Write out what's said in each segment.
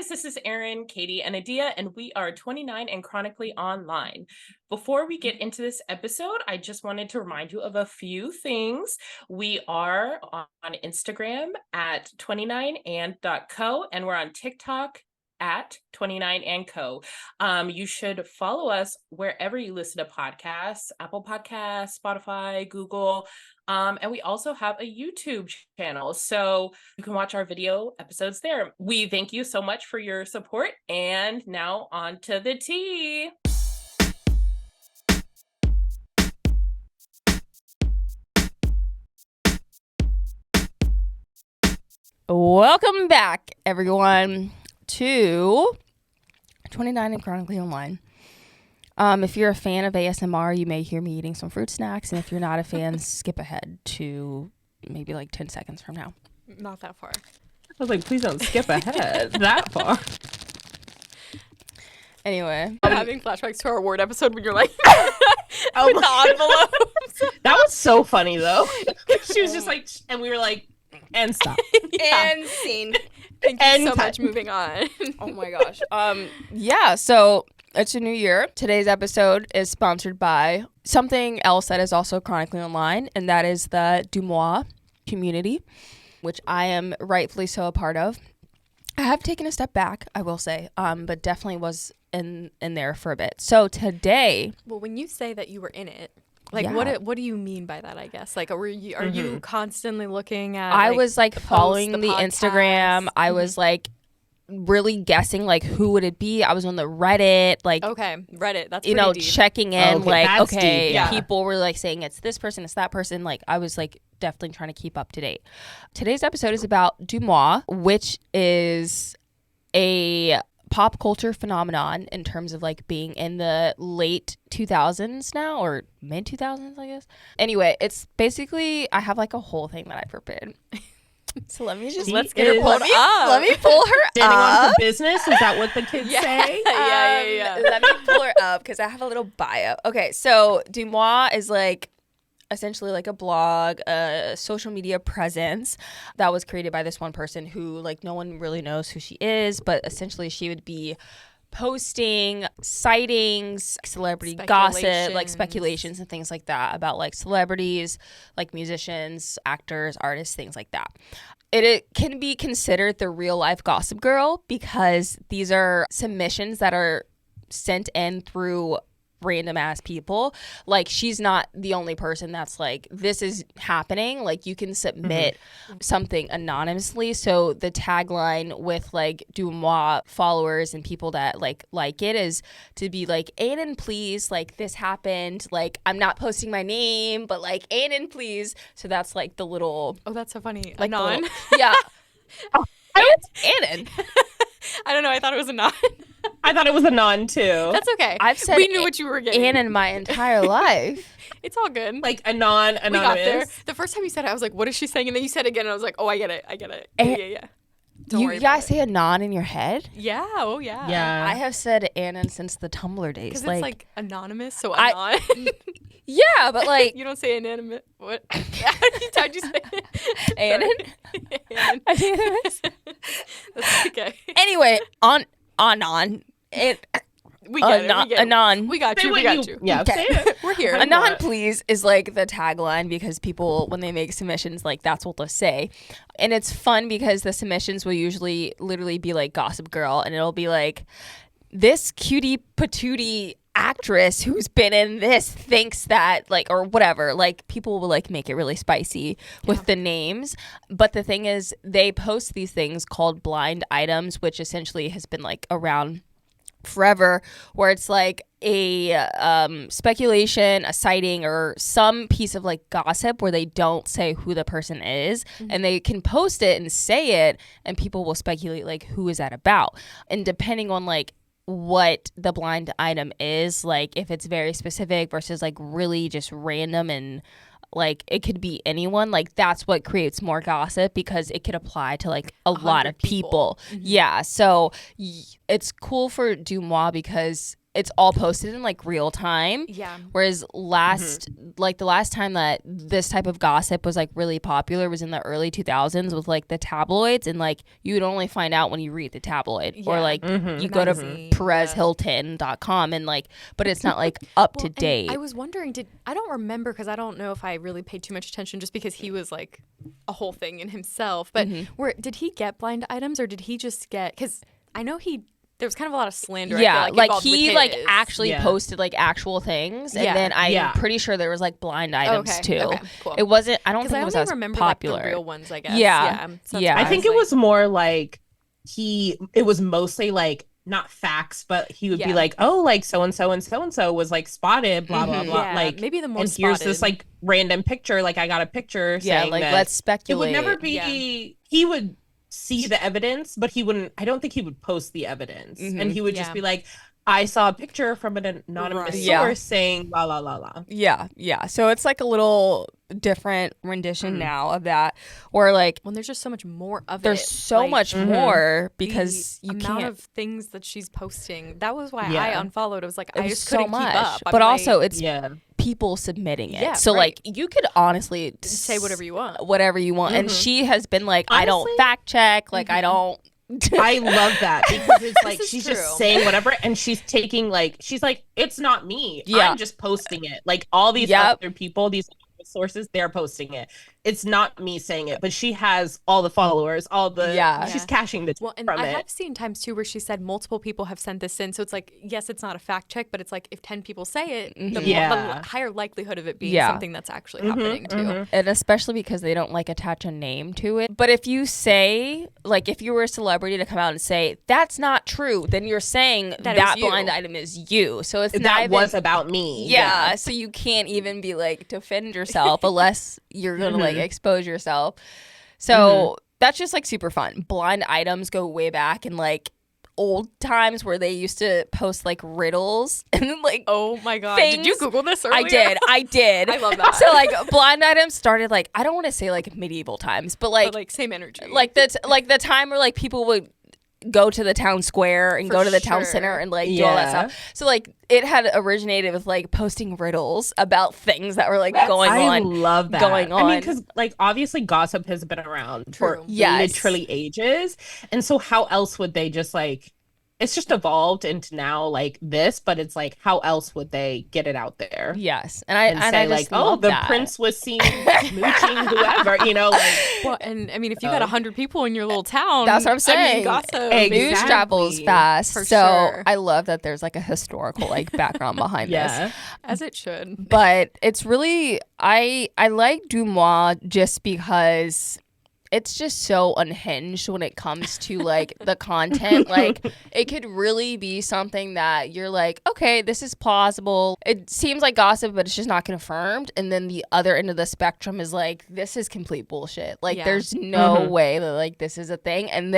guys, this is Erin, Katie, and Adia, and we are 29 and chronically online. Before we get into this episode, I just wanted to remind you of a few things. We are on Instagram at 29and.co, and we're on TikTok at 29andco. You should follow us wherever you listen to podcasts, Apple Podcasts, Spotify, Google. And we also have a YouTube channel, so you can watch our video episodes there. We thank you so much for your support. And now on to the tea. Welcome back, everyone, to 29 and Chronically Online. If you're a fan of ASMR, you may hear me eating some fruit snacks, and if you're not a fan, skip ahead to maybe like 10 seconds from now. Not that far. I was like, please don't skip ahead that far. Anyway. I'm having flashbacks to our award episode when you're like, with the envelopes. That was so funny, though. She was just like, and we were like, and stop. Yeah. And scene. Thank you so much. Moving on. Oh my gosh. Yeah, so it's a new year. Today's episode is sponsored by something else that is also chronically online, and that is the DeuxMoi community, which I am rightfully so a part of. I have taken a step back, I will say, but definitely was in there for a bit. So today, Well, when you say that you were in it, like Yeah. what do you mean by that, I guess? Like, are you constantly looking at I was like the posts, following the podcasts? Instagram. I was like really guessing like who would it be. I was on the Reddit, like Okay, Reddit. That's you know, pretty deep. checking in, Okay, like, that's okay, deep, yeah. people were like saying it's this person, it's that person. Like, I was like definitely trying to keep up to date. Today's episode is about DeuxMoi, which is a pop culture phenomenon in terms of like being in the late 2000s now, or mid 2000s, I guess. Anyway, it's basically, I have like a whole thing that I prepared. So let me just Let's get her pulled up. let me pull her Standing on up. for business? Is that what the kids say? Yeah. Let me pull her up because I have a little bio. Okay, so DeuxMoi is like essentially like a blog, a social media presence that was created by this one person who like no one really knows who she is, but essentially she would be posting sightings, celebrity gossip, like speculations and things like that about like celebrities, like musicians, actors, artists, things like that. It can be considered the real life Gossip Girl because these are submissions that are sent in through random ass people. Like, she's not the only person that's like, this is happening. Like, you can submit something anonymously. So the tagline with like DeuxMoi followers and people that like it is to be like, ANON, please, like this happened, like I'm not posting my name, but like ANON, please. So that's like the little, Oh, that's so funny. like the Anon. little, yeah. ANON. I don't know. I thought it was Anon. I thought it was Anon, too. That's okay. I've said we knew what you were getting. ANON my entire life. It's all good. Like Anon, we got there. anonymous. The first time you said it, I was like, what is she saying? And then you said it again, and I was like, oh, I get it. And- Yeah. Don't You worry about guys say Anon in your head? it. Yeah. Oh, yeah. Yeah. I have said ANON since the Tumblr days. Because it's like anonymous, so I- Anon. Yeah, but like You don't say anonymous. What? How'd you say it? ANON? Anon. Anonymous? That's okay. Anyway, Anon. We get it. Anon. We got Say you. what We got you. Yeah, Okay. say it. We're here. Anon, please, is like the tagline because people, when they make submissions, like that's what they'll say. And it's fun because the submissions will usually literally be like Gossip Girl, and it'll be like, this cutie patootie actress who's been in this thinks that, like, or whatever. Like, people will like make it really spicy with the names. But the thing is, they post these things called blind items, which essentially has been like around forever, where it's like a speculation, a sighting, or some piece of like gossip where they don't say who the person is, and they can post it and say it, and people will speculate like, who is that about? And depending on like what the blind item is, like if it's very specific versus like really just random and like it could be anyone, like that's what creates more gossip because it could apply to like a lot of people. Yeah, so it's cool for DeuxMoi because it's all posted in like real time. Yeah. Whereas the last time that this type of gossip was like really popular was in the early 2000s with like the tabloids, and like you would only find out when you read the tabloid or like you go to PerezHilton.com and like, but it's not like up to date. I was wondering, I don't remember because I don't know if I really paid too much attention just because he was like a whole thing in himself. But did he get blind items or did he just get, because I know there was kind of a lot of slander. Yeah, I feel like involved he with like his. actually posted like actual things, and then I'm pretty sure there was like blind items too. Okay, cool. It wasn't. I don't think I it was only as remember popular. Like, the real ones, I guess. Yeah. Yeah. I think it was more like it was mostly like not facts, but he would be like, oh, like so and so and so and so was like spotted, blah blah blah. Yeah, like maybe the more and spotted. here's this like random picture. Like I got a picture. Yeah, saying like that let's it speculate. would never be. He would see the evidence, but he wouldn't. I don't think he would post the evidence, and he would just be like, I saw a picture from an anonymous source saying la la la la. Yeah. So it's like a little different rendition now of that, or like when there's just so much more of there's it. so like, much more because you amount can't. of things that she's posting. That was why I unfollowed. It was like I was just so couldn't much, keep up. but also it's Yeah. people submitting it. Yeah, So right. like you could honestly say whatever you want. And she has been like, I don't Honestly, fact check, like I don't. I love that because it's like is she's true. just saying whatever, and she's taking she's like, it's not me. Yeah. I'm just posting it. Like all these other people, these sources, they're posting it. It's not me saying it, but she has all the followers, all the she's cashing the Well, and from I it. have seen times too where she said multiple people have sent this in, so it's like, yes, it's not a fact check, but it's like if 10 people say it, the higher likelihood of it being something that's actually happening too. And especially because they don't like attach a name to it. But if you say, like, if you were a celebrity to come out and say that's not true, then you're saying that blind item is you. So it's that was about me. Yeah, so you can't even be like defend yourself unless you're gonna like expose yourself. So that's just like super fun. Blind items go way back in like old times where they used to post like riddles and then like oh my god, things. Did you Google this earlier? I did. I love that. So like blind items started like, I don't want to say like medieval times, but like same energy. like that's like the time where like people would go to the town square and go to the town center and like do all that stuff. So like it had originated with like posting riddles about things that were like going on. I love that. Going on. I mean, because like obviously gossip has been around for literally ages, and so how else would they just like? It's just evolved into now like this, but it's like how else would they get it out there? Yes, and I say I like, just oh, love the that. prince was seen mooching whoever, you know. Like, well, and I mean, if you got 100 people in your little town, that's what I'm saying. I mean, gossip, news travels fast, for so sure. I love that there's like a historical like background behind this. As it should. But it's really I like DeuxMoi just because it's just so unhinged when it comes to like the content. Like it could really be something that you're like, okay, this is plausible. It seems like gossip, but it's just not confirmed. And then the other end of the spectrum is like, this is complete bullshit. Like there's no way that like this is a thing. And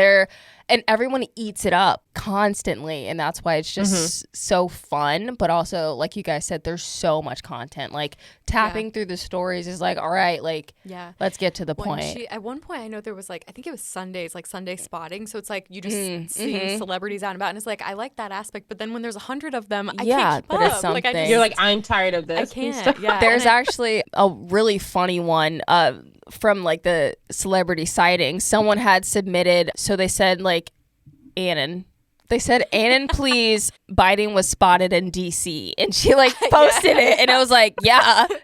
everyone eats it up constantly. And that's why it's just so fun. But also, like you guys said, there's so much content. Like tapping through the stories is like, all right, like, let's get to the point. At one point, I know there was like, I think it was Sundays, like Sunday spotting. So it's like you just see celebrities out and about. And it's like, I like that aspect. But then when there's 100 of them, I can't keep but up. it's something. Like, you're like, I'm tired of this. I can't. Yeah. There's actually a really funny one from like the celebrity sighting. Someone had submitted, so they said like, ANON. They said, ANON, please, Biden was spotted in D.C. And she like posted it, and it was like,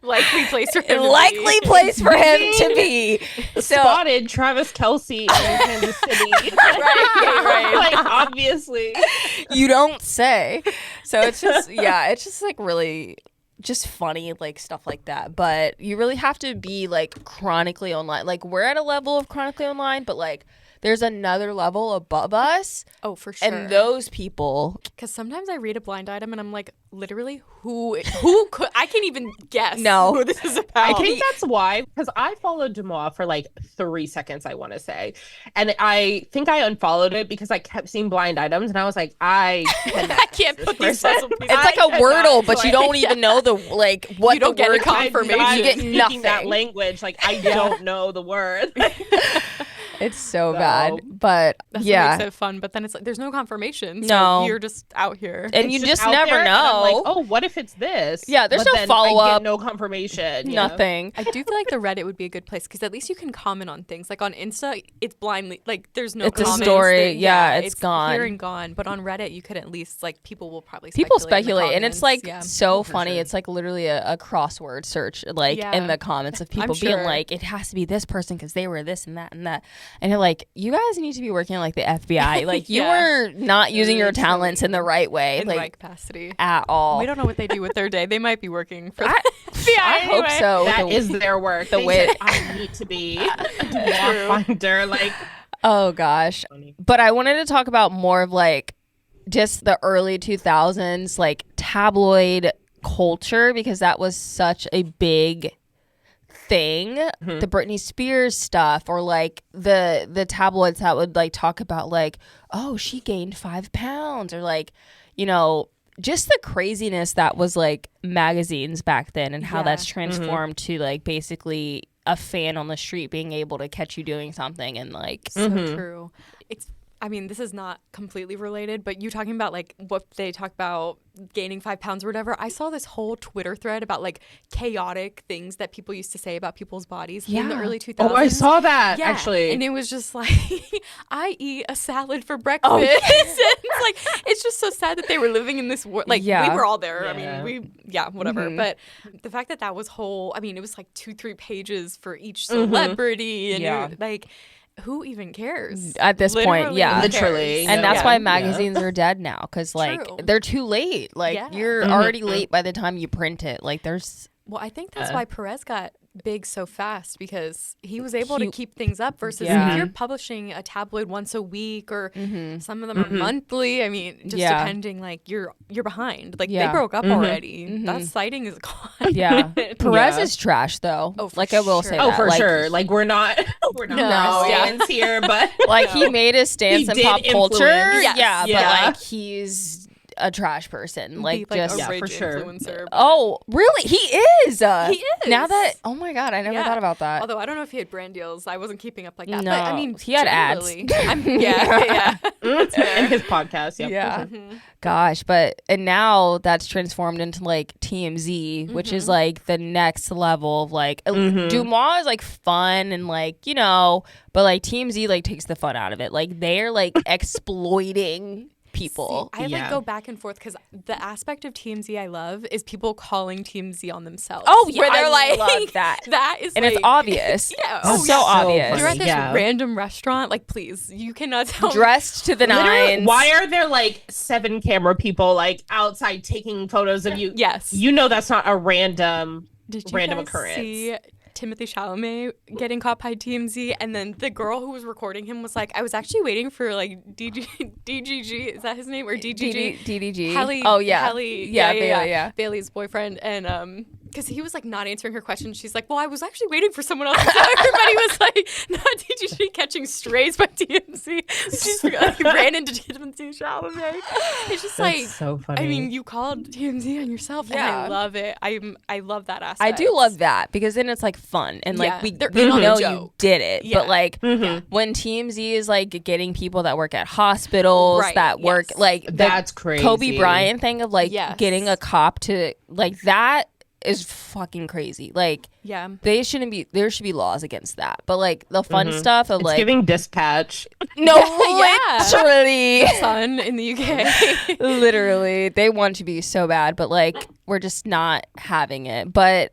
likely place for him. Likely place for him to be. Spotted Travis Kelce in Kansas City. right. Like obviously, you don't say. So it's just it's just like really just funny, like stuff like that. But you really have to be like chronically online. Like we're at a level of chronically online, but like there's another level above us. Oh, for sure. And those people. Because sometimes I read a blind item and I'm like, literally, who could, I can't even guess who this is about. I think that's why, because I followed DeuxMoi for like 3 seconds, I want to say. And I think I unfollowed it because I kept seeing blind items and I was like, I can't put these puzzle pieces. It's like a Wordle, but you don't even know the, like, what you don't the get word a confirmation. I'm you get speaking nothing. that language. Like, I don't know the word. It's so bad. But That's yeah. what makes it fun. But then it's like there's no confirmation. So No. you're just out here. And you just never know. I'm like, oh, what if it's this? Yeah, there's but no then follow I up. get no confirmation. Nothing. I do feel like the Reddit would be a good place because at least you can comment on things. Like on Insta, it's blindly like there's no. It's a comments. story. Yeah, it's gone. Here and gone. But on Reddit, you could at least like people will probably speculate, and it's like yeah. so funny. Sure. It's like literally a crossword search, like in the comments of people being like, "It has to be this person because they were this and that and that," and you're like, "You guys need to be working like the FBI. Like you are not using your talents in the right way, in like the right capacity at all." We don't know what they do with their day. They might be working for the FBI. I hope so. That is their work. The way I need to be a DeuxMoi finder, like. Oh gosh. But I wanted to talk about more of like just the early 2000s like tabloid culture because that was such a big thing. The Britney Spears stuff or like the tabloids that would like talk about like, oh, she gained 5 pounds or like, you know, just the craziness that was like magazines back then and how that's transformed to like basically a fan on the street being able to catch you doing something and like so true. I mean, this is not completely related, but you talking about like what they talk about gaining 5 pounds or whatever. I saw this whole Twitter thread about like chaotic things that people used to say about people's bodies in the early 2000s. Oh, I saw that actually. And it was just like, I eat a salad for breakfast. It's like, it's just so sad that they were living in this world. Like we were all there. I mean, whatever. But the fact that was whole, I mean, it was like 2-3 pages for each celebrity and it was, like, who even cares at this point? Yeah, literally. And that's why magazines are dead now because like they're too late. Like you're already late by the time you print it. Like there's I think that's why Perez got big so fast because he was able to keep things up versus if you're publishing a tabloid once a week or some of them are monthly. I mean, just depending, like you're behind. Like they broke up already. That sighting is gone. Yeah, Perez is trash though. Oh, like I will say that. Oh, for like, sure. Like we're not stands here, but like he made a stance in pop culture. Yes. But like he's a trash person, like just a rage for sure. influencer. Oh, really? He is. He is. Now that oh my god, I never thought about that. Although I don't know if he had brand deals, I wasn't keeping up like that. No, but, I mean, he had ads. and his podcast. Yeah. Gosh, but and now that's transformed into like TMZ, which is like the next level of like DeuxMoi is like fun and like you know, but like TMZ like takes the fun out of it. Like they're like exploiting people. See, I like go back and forth because the aspect of TMZ I love is people calling TMZ on themselves. Oh yeah, where they're I like, love that. That is, and like, it's obvious. Obvious. You're at this random restaurant, like please, you cannot tell. Dressed to the nines. Why are there like 7 camera people like outside taking photos of you? Yes, you know that's not a random guys occurrence. See Timothy Chalamet getting caught by TMZ, and then the girl who was recording him was like, I was actually waiting for like DGG, is that his name, or DGG? DDG. Hallie, oh yeah. Hallie, yeah. Bailey's boyfriend, and because he was like not answering her question. She's like, well, I was actually waiting for someone else. So everybody was like, not DGG catching strays by TMZ. She's like ran into Timothy Chalamet. It's just like so funny. I mean, you called TMZ on yourself, and I love it. I love that aspect. I do love that because then it's like fun and like we know you did it, but like when TMZ is like getting people that work at hospitals that work like that's crazy. Kobe Bryant thing of like getting a cop to like that is fucking crazy. Like there should be laws against that, but like the fun stuff of it's like giving dispatch. No, literally Sun in the UK. Literally they want to be so bad, but like we're just not having it. But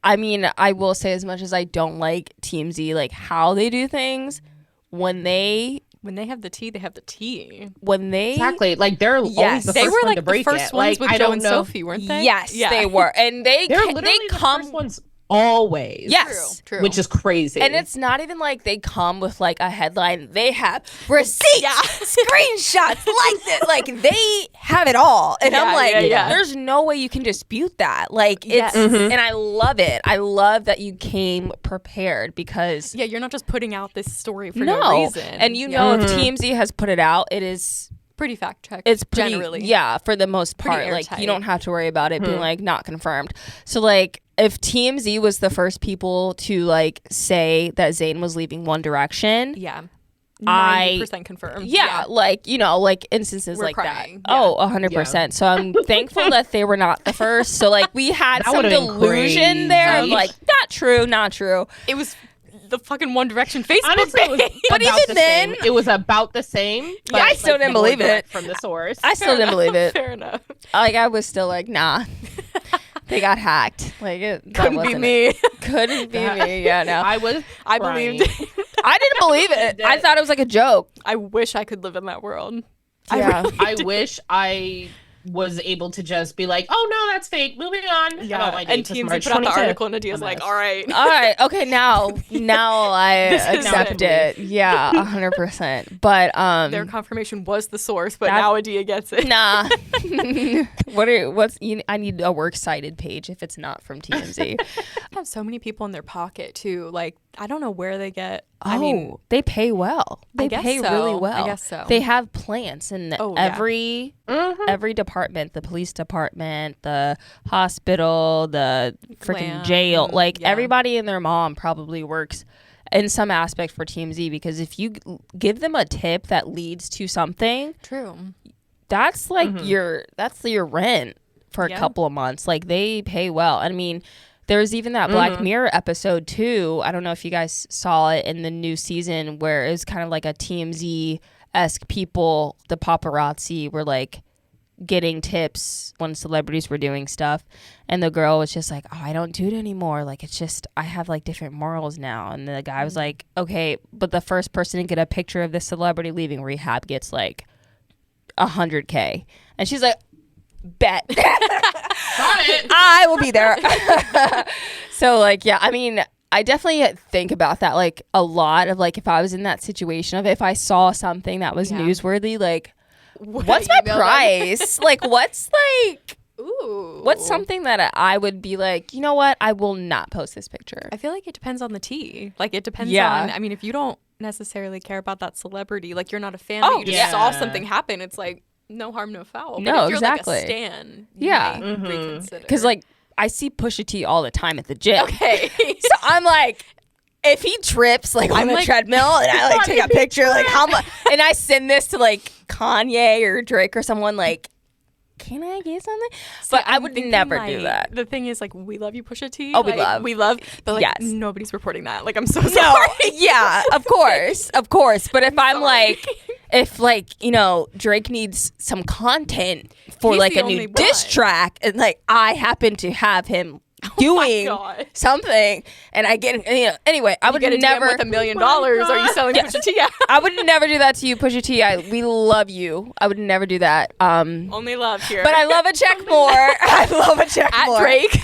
I mean, I will say, as much as I don't like TMZ, like how they do things, when they have the tea, they have the tea. When they exactly like they're always the they first were one like to break the first it. ones like, with Joe and Sophie, weren't they? Yes, they were, and they come the first ones always. Yes, true. Which is crazy. And it's not even like they come with like a headline. They have receipts, screenshots, like this. Like they have it all. And I'm like, there's no way you can dispute that. Like it's, and I love it. I love that you came prepared because you're not just putting out this story for no reason. And you know, if TMZ has put it out, it is pretty fact checked. It's pretty, generally. yeah, for the most part. Pretty Like, airtight. you don't have to worry about it being like not confirmed. So like, if TMZ was the first people to like say that Zayn was leaving One Direction, Yeah. 90% confirmed. yeah, like, you know, like instances We're like crying. that. Yeah. Oh, 100%. So I'm thankful that they were not the first. So like, we had That some would've been delusion there of crazy. like, not true. It was the fucking One Direction Facebook Honestly, it was page. But about even the then- same. It was about the same. But, I still didn't more believe it. direct from the source. I still didn't believe it. Fair enough. Like, I was still like, nah. They got hacked. Like, that Couldn't be wasn't me. it. Couldn't be me. Yeah, no. I crying. believed. I didn't believe it. I thought it was like a joke. I wish I could live in that world. Yeah. I wish I was able to just be like, oh no, that's fake. Moving on. Yeah. About my And date, 'cause TMZ March put out the 25th. article and Adia's A like, mess. all right. All right. Okay. Now I This is accept it. it. Yeah, 100%. But Their confirmation was the source, but That- now Adia gets it. nah. I need a works cited page if it's not from TMZ. They have so many people in their pocket too. Like, I don't know where they get. Oh, I mean, they pay well. They guess pay so. really I well. guess so. They have plants in Oh, yeah. every department, the police department, the hospital, the freaking Glam, jail. Like yeah. everybody and their mom probably works in some aspect for TMZ, because if you give them a tip that leads to something, true. that's like your rent for a Yeah. couple of months. Like, they pay well. I mean, there's even that Black Mirror episode too. I don't know if you guys saw it in the new season, where it was kind of like a TMZ-esque people, the paparazzi were like getting tips when celebrities were doing stuff, and the girl was just like, oh, I don't do it anymore, like, it's just, I have like different morals now. And the guy was like, okay, but the first person to get a picture of the celebrity leaving rehab gets like 100K. And she's like, bet. Got it. I will be there. So like, yeah, I mean, I definitely think about that like a lot, of like, if I was in that situation, of if I saw something that was Yeah. newsworthy, like, Would what's I my email them? price? Like, what's Ooh. something that I would be like, you know what, I will not post this picture. I feel like it depends on the tea. Like, it depends Yeah. on, I mean, if you don't necessarily care about that celebrity, like, you're not a fan, Oh, but you just yeah. saw something happen, it's like, no harm, no foul. But No, if you're exactly. like a stan, you Yeah. might reconsider. Because like, I see Pusha T all the time at the gym. okay. So I'm like, if he trips like on I'm the like- treadmill and I like take a picture, like how much, and I send this to like Kanye or Drake or someone, like, can I get something? But I I'm would thinking, never do like, that. The thing is, like, we love you, Pusha T. Oh, we like, love. but like, Yes. nobody's reporting that. Like, I'm so No, sorry. yeah, of course. But if I'm sorry. like, if like, you know, Drake needs some content for He's like the a new only diss one. track, and like I happen to have him doing God. something, and I get, you know, anyway, I would Get a never. DM with $1 million. Are you selling Yeah. Pusha T? I would never do that to you, Pusha T. We love you. I would never do that. Only love here. But I love a check more. I love a check At more. Drake.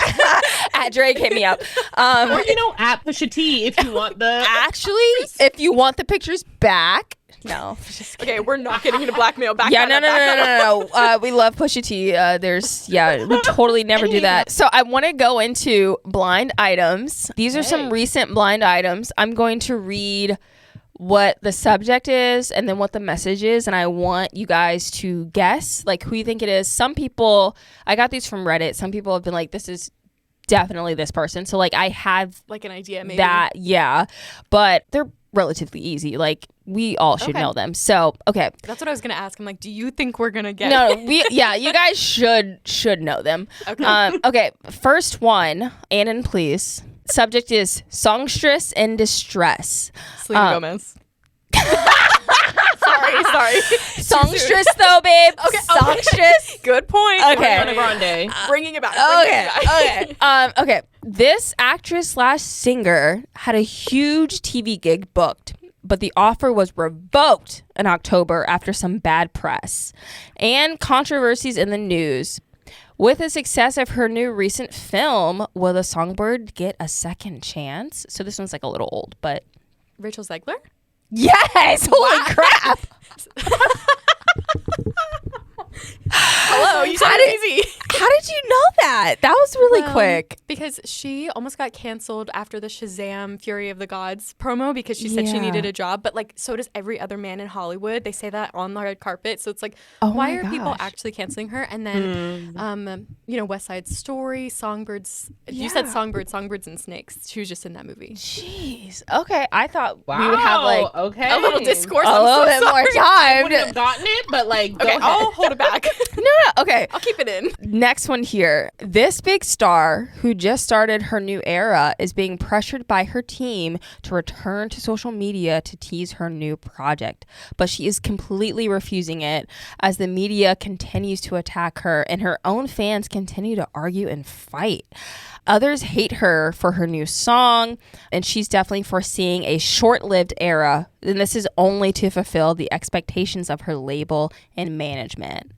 At Drake, hit me up. Or, you know, at Pusha T if you want the. Actually, if you want the pictures back, no. Just Okay, we're not getting into blackmail. Back yeah, that no. up, back that up. We love Pusha T. We totally never do that. So I want to go into blind items. These are some recent blind items. I'm going to read what the subject is and then what the message is, and I want you guys to guess like who you think it is. Some people, I got these from Reddit. Some people have been like, this is definitely this person. So like I have Like an idea, maybe. that, yeah, but they're relatively easy. Like we all should Okay. know them. So okay. That's what I was gonna ask. I'm like, do you think we're gonna get? No, you guys should know them. Okay. Okay, first one, Anon, please. Subject is songstress in distress. Selena Gomez. sorry. Songstress though, babe. Okay, songstress. Good point. Okay. Ariana Grande. Bringing it back. Bringing it back. Okay. This actress/singer had a huge TV gig booked, but the offer was revoked in October after some bad press and controversies in the news. With the success of her new recent film, will the songbird get a second chance? So this one's like a little old, but Rachel Zegler. yes! Holy crap! Hello. You said How it easy. How did you know that? That was really quick. Because she almost got canceled after the Shazam Fury of the Gods promo because she said she needed a job. But like, so does every other man in Hollywood. They say that on the red carpet. So it's like, why are people actually canceling her? And then, West Side Story, Songbirds. You said Songbirds and Snakes. She was just in that movie. Jeez. Okay. I thought we would have a little discourse. A little bit more time. I wouldn't have gotten it, but like, okay, I'll hold it back. No. Okay. I'll keep it in. Next one here. This big star who just started her new era is being pressured by her team to return to social media to tease her new project. But she is completely refusing it as the media continues to attack her and her own fans continue to argue and fight. Others hate her for her new song, and she's definitely foreseeing a short-lived era, and this is only to fulfill the expectations of her label and management.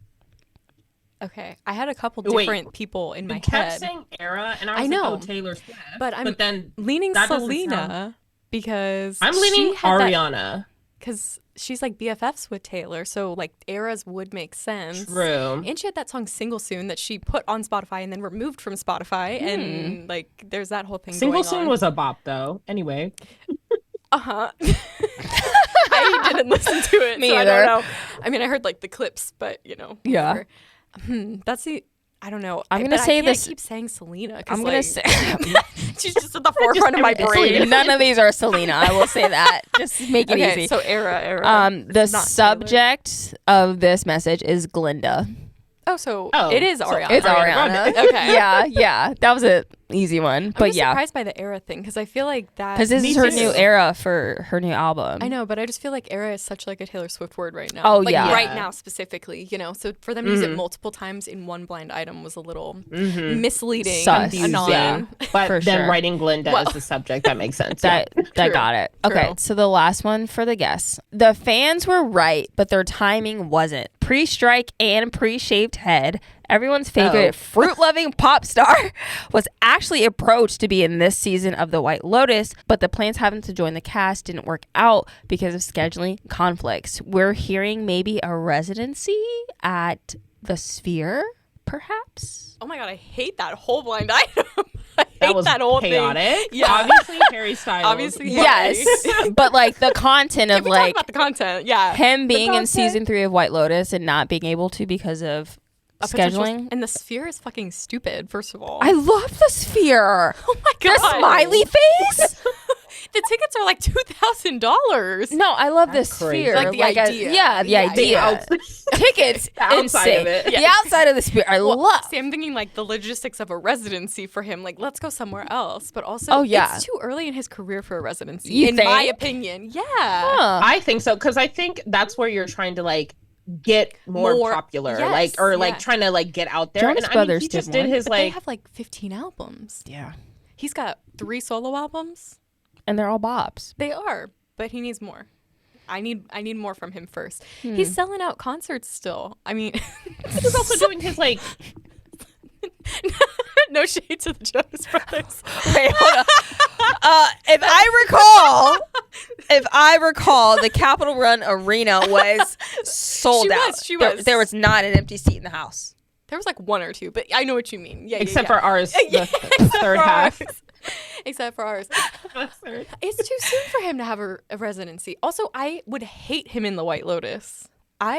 Okay, I had a couple different people in my head. You kept saying era, and I was like, oh, Taylor Swift. But then leaning Selena because I'm leaning Ariana. Because she's like BFFs with Taylor, so like eras would make sense. True. And she had that song Single Soon that she put on Spotify and then removed from Spotify. And like there's that whole thing Single going Soon on. was a bop though. Anyway. I didn't listen to it. Me so either. I don't know. I mean, I heard like the clips, but Yeah. That's the I don't know. I'm gonna say this. I keep saying Selena. I'm gonna say she's just at the forefront of my brain. None of these are Selena. I will say that. Just make it easy. So era. The subject of this message is Glinda. So it is Ariana. It's Ariana. Okay. Yeah. That was an easy one. But I'm surprised by the era thing because I feel like that. Because this is her new era for her new album. I know, but I just feel like era is such like a Taylor Swift word right now. Oh, like, yeah. right now specifically, So for them to use it multiple times in one blind item was a little misleading. Sus. Yeah. But For then sure. writing Glinda as the subject, that makes sense. That got it. Okay, so the last one for the guests. The fans were right, but their timing wasn't. Pre-strike and pre-shaved head, everyone's favorite fruit-loving pop star was actually approached to be in this season of The White Lotus, but the plans having to join the cast didn't work out because of scheduling conflicts. We're hearing maybe a residency at the Sphere, perhaps? Oh my God, I hate that whole blind item. That was that whole chaotic. thing. Yeah. Obviously Harry Styles. Obviously, yes. But like the content of we like talk about the content, yeah. him being in season 3 of White Lotus and not being able to because of scheduling. And the Sphere is fucking stupid, first of all. I love the Sphere. Oh my God. The smiley face. The tickets are like $2,000. No, I love the That's crazy. Sphere. Like the idea. the idea. Tickets The outside insane. of it. The outside of the Sphere, I love. See, I'm thinking like the logistics of a residency for him. Like, let's go somewhere else. But also, it's too early in his career for a residency, You in think? my opinion. Yeah. Huh. I think so, because I think that's where you're trying to like get more popular, yes, trying to like get out there. Jonas and Brothers he just did did one. his But like they have like 15 albums. Yeah. He's got 3 solo albums. And they're all bops. They are, but he needs more. I need more from him first. He's selling out concerts still. I mean, he's also doing his like no shade to the Jonas Brothers. Wait, hold on. If I recall, the Capitol Run Arena was sold out. She was. There was not an empty seat in the house. There was like 1 or 2, but I know what you mean. Yeah, except for ours, the third for half. ours. Except for ours. It's too soon for him to have a residency. Also, I would hate him in The White Lotus.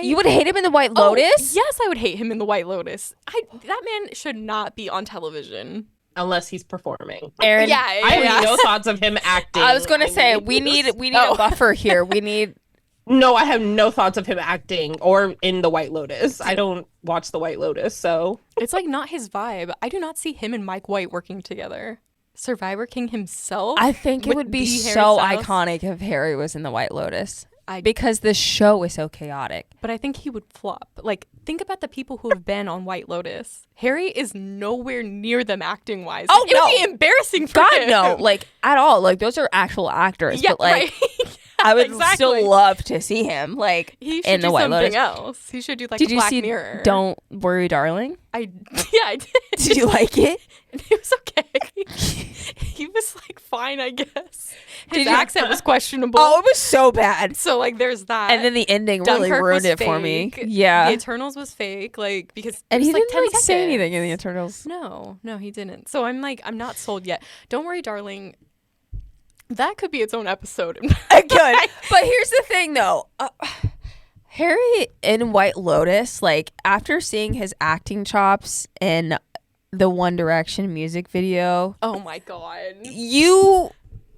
You would hate him in The White Lotus? Yes, I would hate him in The White Lotus. That man should not be on television. Unless he's performing. Aaron, I have no thoughts of him acting. I was going to say, we need a buffer here. We need... No, I have no thoughts of him acting or in The White Lotus. I don't watch The White Lotus, so... It's like not his vibe. I do not see him and Mike White working together. Survivor King himself? I think it would be so iconic if Harry was in The White Lotus. Because the show is so chaotic. But I think he would flop. Like, think about the people who have been on White Lotus. Harry is nowhere near them acting wise. Oh, it would be embarrassing for him. God, no. Like, at all. Like, those are actual actors. Yeah, but, like, right. I would exactly. still love to see him, like, he should in The White Lotus. Else. He should do, like, Did a you Black see Mirror. Don't Worry, Darling? I did. Did you like it? It was okay. he was like fine, I guess. His accent was questionable. Oh, it was so bad. So like there's that. And then the ending really Dunkirk ruined was it for me. fake. Yeah. The Eternals was fake, like because And it was he like didn't 10 like say seconds. anything in the Eternals. No, he didn't. So I'm not sold yet. Don't worry, darling. That could be its own episode. I could. But here's the thing, though. Harry in White Lotus, like, after seeing his acting chops in the One Direction music video, Oh my god. you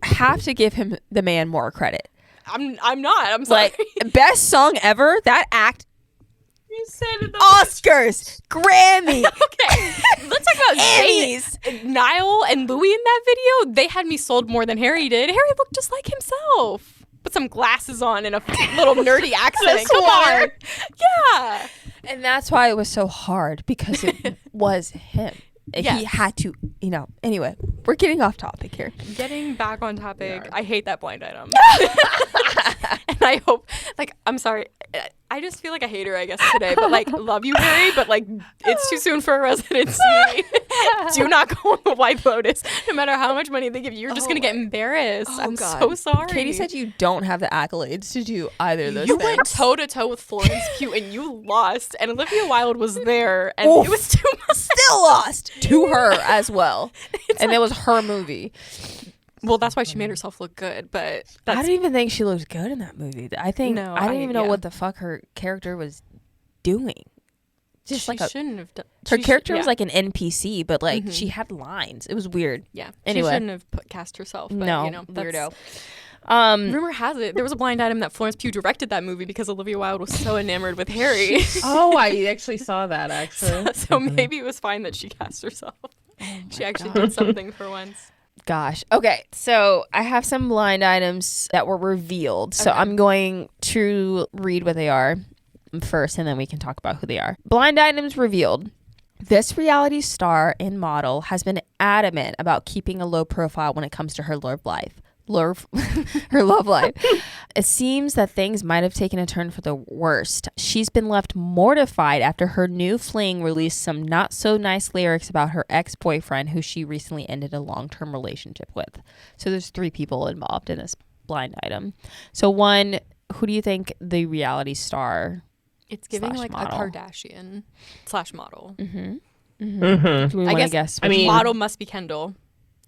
have to give him the man more credit. I'm not. I'm sorry. Like, best song ever, that act, You said it. Oscars, Grammy, Okay. Let's talk about Emmys. Zayn, Niall and Louis in that video. They had me sold more than Harry did. Harry looked just like himself. Put some glasses on and a little nerdy accent. Come on. Yeah. And that's why it was so hard, because it was him. He Yes. had to, anyway, we're getting off topic here. Getting back on topic, I hate that blind item. And I hope, like, I'm sorry. I just feel like a hater, I guess, today. But, like, love you, Harry, but, like, it's too soon for a residency. Do not go on the White Lotus. No matter how much money they give you, you're just going to get embarrassed. I'm so sorry. Katie said you don't have the accolades to do either of those you things. went toe-to-toe with Florence Pugh, and you lost. And Olivia Wilde was there, and Oof. it was too much. Still lost to her as well. And it was her movie. Well, that's why she made herself look good, but I that's don't even think she looked good in that movie. I think No, I didn't even know yeah. what the fuck her character was doing. Just she like shouldn't have done. her character was like an NPC, but like she had lines. It was weird. Yeah. Anyway. She shouldn't have cast herself. But, No, that's- weirdo. Rumor has it there was a blind item that Florence Pugh directed that movie because Olivia Wilde was so enamored with Harry. Oh, I actually saw that, actually. So maybe it was fine that she cast herself. She actually did something for once. Gosh. Okay. So I have some blind items that were revealed. So I'm going to read what they are first, and then we can talk about who they are. Blind items revealed. This reality star and model has been adamant about keeping a low profile when it comes to her love life. Her love life. It seems that things might have taken a turn for the worst. She's been left mortified after her new fling released some not so nice lyrics about her ex-boyfriend, who she recently ended a long-term relationship with. So there's 3 people involved in this blind item. So one, who do you think the reality star? It's giving like model. a Kardashian / model. Do we I want to guess- guess? I mean- Model must be Kendall.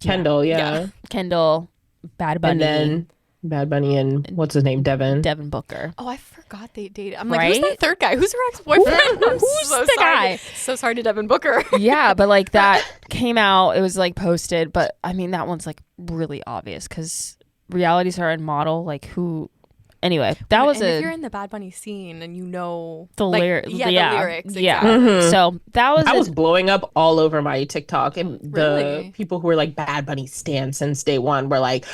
Kendall, yeah. Kendall, Bad Bunny, And then Bad Bunny and what's his name? Devin. Devin Booker. Oh, I forgot they dated. I'm like, who's Right? that third guy? Who's her ex-boyfriend? I'm Who's so the sorry. guy? So sorry to Devin Booker. Yeah, but like that came out, it was like posted, but I mean that one's like really obvious because reality star and model, like who? Anyway, that was and if a you're in the Bad Bunny scene and you know the like, lyrics. the lyrics. Yeah. Exactly. So that was I was blowing up all over my TikTok, and Really? the people who were like Bad Bunny stan since day one were like,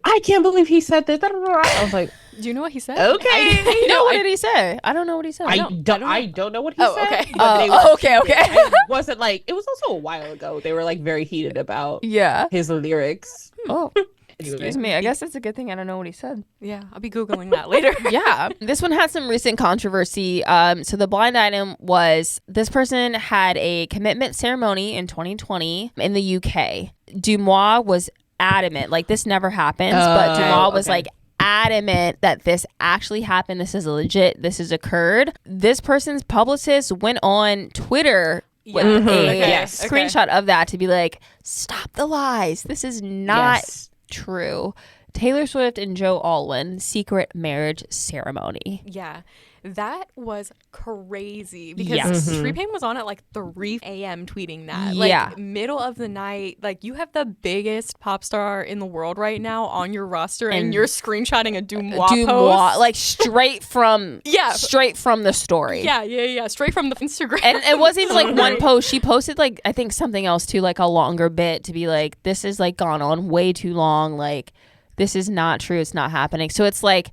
I can't believe he said that. I was like, Do you know what he said? okay. what did he say? I don't know what he said. I don't know what he Oh, said. okay. But they okay. I wasn't like, it was also a while ago. They were like very heated about Yeah. his lyrics. Oh, Anyway. excuse me. I guess it's a good thing I don't know what he said. Yeah, I'll be Googling that later. Yeah. This one had some recent controversy. So the blind item was this person had a commitment ceremony in 2020 in the UK. DeuxMoi was adamant, like this never happens, but DeuxMoi was like adamant that this actually happened. This is legit. This has occurred. This person's publicist went on Twitter with a Yes. screenshot of that to be like, stop the lies. This is not Yes. true. Taylor Swift and Joe Alwyn secret marriage ceremony. Yeah, that was crazy because Yes. Treepain was on at like 3 a.m. tweeting that. Yeah. Like middle of the night. Like you have the biggest pop star in the world right now on your roster and you're screenshotting a DeuxMoi post. like straight from straight from the story. Yeah. Straight from the Instagram. And it wasn't even like one post. She posted like I think something else too, like a longer bit to be like, this is like gone on way too long. Like this is not true. It's not happening. So it's like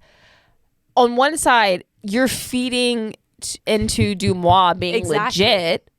on one side you're feeding into DeuxMoi being legit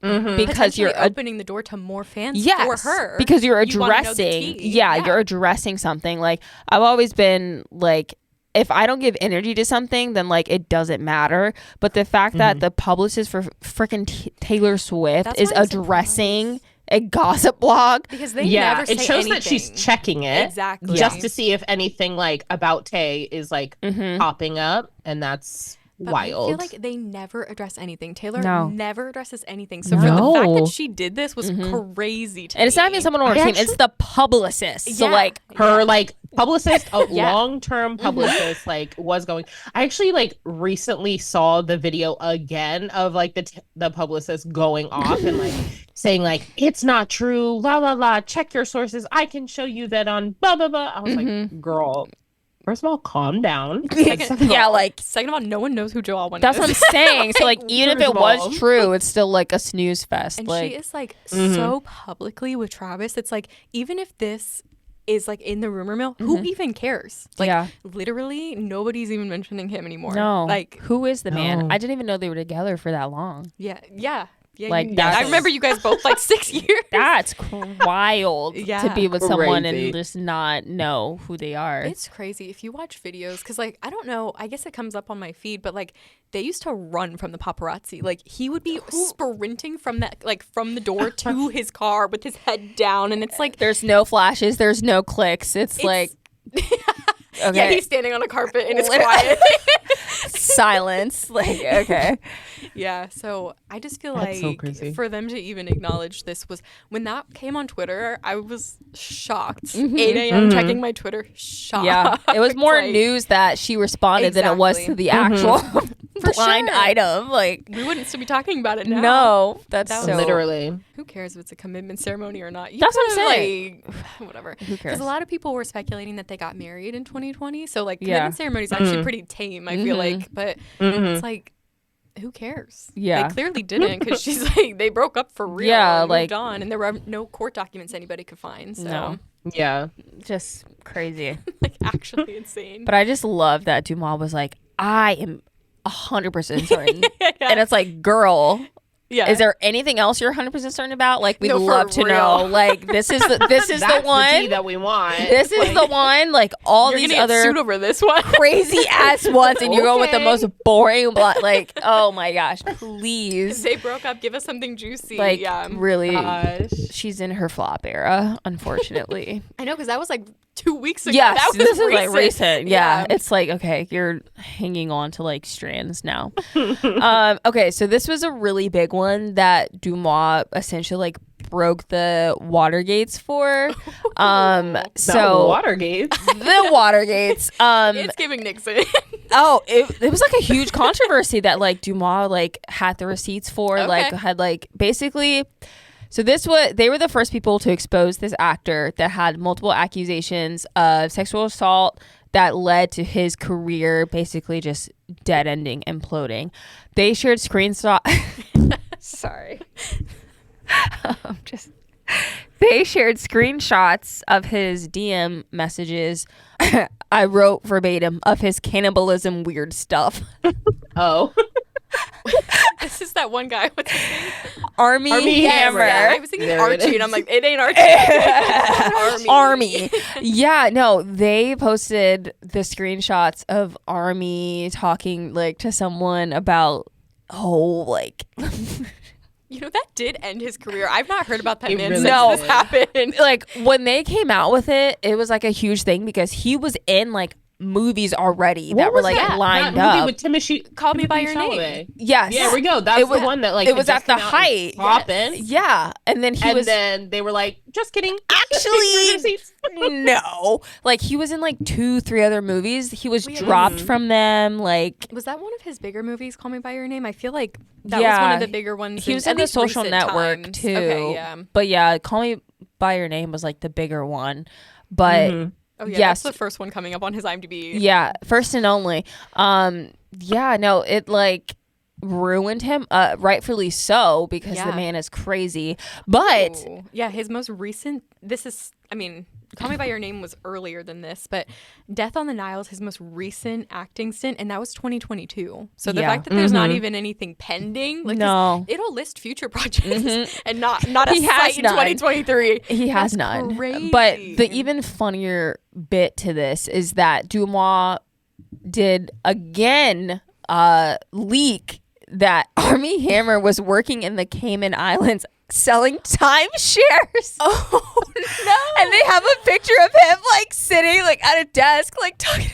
because you're opening the door to more fans for her. because you're You wanna know the addressing tea. you're addressing something. Like I've always been like, if I don't give energy to something, then like it doesn't matter. But the fact that the publicist for freaking Taylor Swift That's is why I'm addressing a gossip blog. Because they never say it shows anything. that she's checking it Exactly. just to see if anything like about Tay is like popping up, and that's But wild. I feel like they never address anything. Taylor never addresses anything. So No. for the fact that she did this was crazy to me. And it's not even someone on her team. It's the publicist. So like her like publicist, a long-term publicist, like was going. I actually like recently saw the video again of like the publicist going off and like saying like it's not true, la la la. Check your sources. I can show you that on blah blah blah. I was like, girl. First of all, calm down. Second of all, no one knows who Joelle Wynn that's is. what I'm saying. So like even if it was true, it's still like a snooze fest. And like she is like so publicly with Travis. It's like even if this is like in the rumor mill, who even cares? Like literally nobody's even mentioning him anymore. No. Like who is the man? I didn't even know they were together for that long. Yeah. Like, I remember you guys both like 6 years. That's wild to be with someone Crazy. and just not know who they are. It's crazy if you watch videos because like I don't know, I guess it comes up on my feed, but like they used to run from the paparazzi. Like he would be sprinting from the door to his car with his head down, and it's like there's no flashes, there's no clicks. It's like okay. Yeah, he's standing on a carpet and it's quiet. Silence. Like, okay. Yeah, so I just feel That's so like crazy. for them to even acknowledge this was when that came on Twitter, I was shocked. 8 a.m. checking my Twitter, shocked. Yeah. It was more Like, news that she responded than it was to the actual blind sure. item. Like, we wouldn't still be talking about it now. no, that's That so was Literally. Who cares if it's a commitment ceremony or not? You That's what I'm could've, saying. Like, whatever. Who cares? Because a lot of people were speculating that they got married in 2020. So like Yeah. commitment ceremony is actually pretty tame, I feel like. But it's like, who cares? Yeah. They clearly didn't because she's like, they broke up for real. Yeah, and like- moved on, and there were no court documents anybody could find. So No. Yeah. just crazy. like actually insane. But I just love that DeuxMoi was like, I am 100% certain. And it's like, girl, Yeah. is there anything else you're 100% certain about? Like, we'd No, for love to real. know. Like, this is the That's one. the tea that we want. This is the one. Like, all You're these gonna get other sued over this one. crazy ass ones, and you're going with the Okay. most boring like, oh my gosh, please. They broke up. Give us something juicy. Like, yeah. really, Gosh. she's in her flop era, unfortunately. I know because that was like 2 weeks ago. Yes, that was this is like recent. Yeah. Yeah. It's like, okay, you're hanging on to like strands now. Okay, so this was a really big one that DeuxMoi essentially like broke the Watergates for. So Watergate. the Watergates. It's giving Nixon. Oh, it was like a huge controversy that like DeuxMoi like had the receipts for, Okay. like had like basically. So they were the first people to expose this actor that had multiple accusations of sexual assault that led to his career basically just dead ending, imploding. They shared screenshot. Sorry. They shared screenshots of his DM messages. I wrote verbatim of his cannibalism weird stuff. Oh. This is that one guy. What's his name? Army Hammer. Yeah, I was thinking There it Archie, is. and I'm like, it ain't Archie. Army. Yeah, no, they posted the screenshots of Army talking like to someone about like You know, that did end his career. I've not heard about that It man really since did. this happened. like when they came out with it, it was like a huge thing because he was in like movies already that were like lined that movie up. with Timothy Call Me by Timothy Your Chalamet? Name. Yes. Yeah, there we go. That's It was- the one that like it was had at just the come out and height. poppin'. Yeah, and then he And was then they were like, just kidding. Actually, no, like he was in like 2-3 other movies. He was dropped from them. Like Was that one of his bigger movies, Call Me by Your Name? I feel like that was Yeah. one of the bigger ones. he was at in The least Social recent Network times. too. Okay, yeah. But yeah, Call Me by Your Name was like the bigger one. But Oh yeah, yes. that's the first one coming up on his IMDb. yeah, first and only. Yeah, no, it like ruined him. Rightfully so because the Yeah. man is crazy. But Ooh. Yeah, his most recent. Call Me by Your Name was earlier than this, but Death on the Nile is his most recent acting stint, and that was 2022. So the Yeah. fact that there's not even anything pending, like 'cause No. it'll list future projects and not a He has site in none. 2023. he has That's none. crazy. But the even funnier bit to this is that DeuxMoi did again leak that Army Hammer was working in the Cayman Islands selling timeshares. Oh no! And they have a picture of him like sitting like at a desk like talking.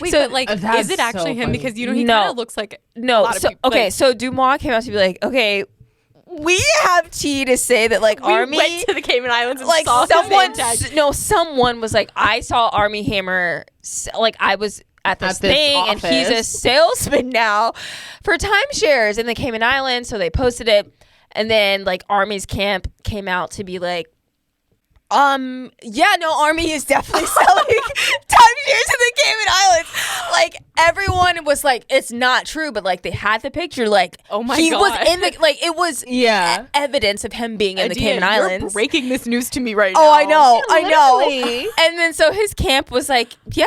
Wait, So, but like, that's is it actually so him? funny. Because he No. kind of looks like a No, lot of so people, okay, like, so DeuxMoi came out to be like, okay, we have tea to say that like we Army went to the Cayman Islands and like saw someone his name tag. someone was like, I saw Army Hammer like I was at this thing and he's a office. salesman now for timeshares in the Cayman Islands. So they posted it, and then like Army's camp came out to be like, yeah, no, Army is definitely selling timeshares in the Cayman Islands. Like everyone was like, it's not true, but like they had the picture, like Oh my he God. was in the like it was Yeah. evidence of him being in the Adia, Cayman you're Islands. breaking this news to me right now. Oh, I know. Literally. And then so his camp was like, yeah,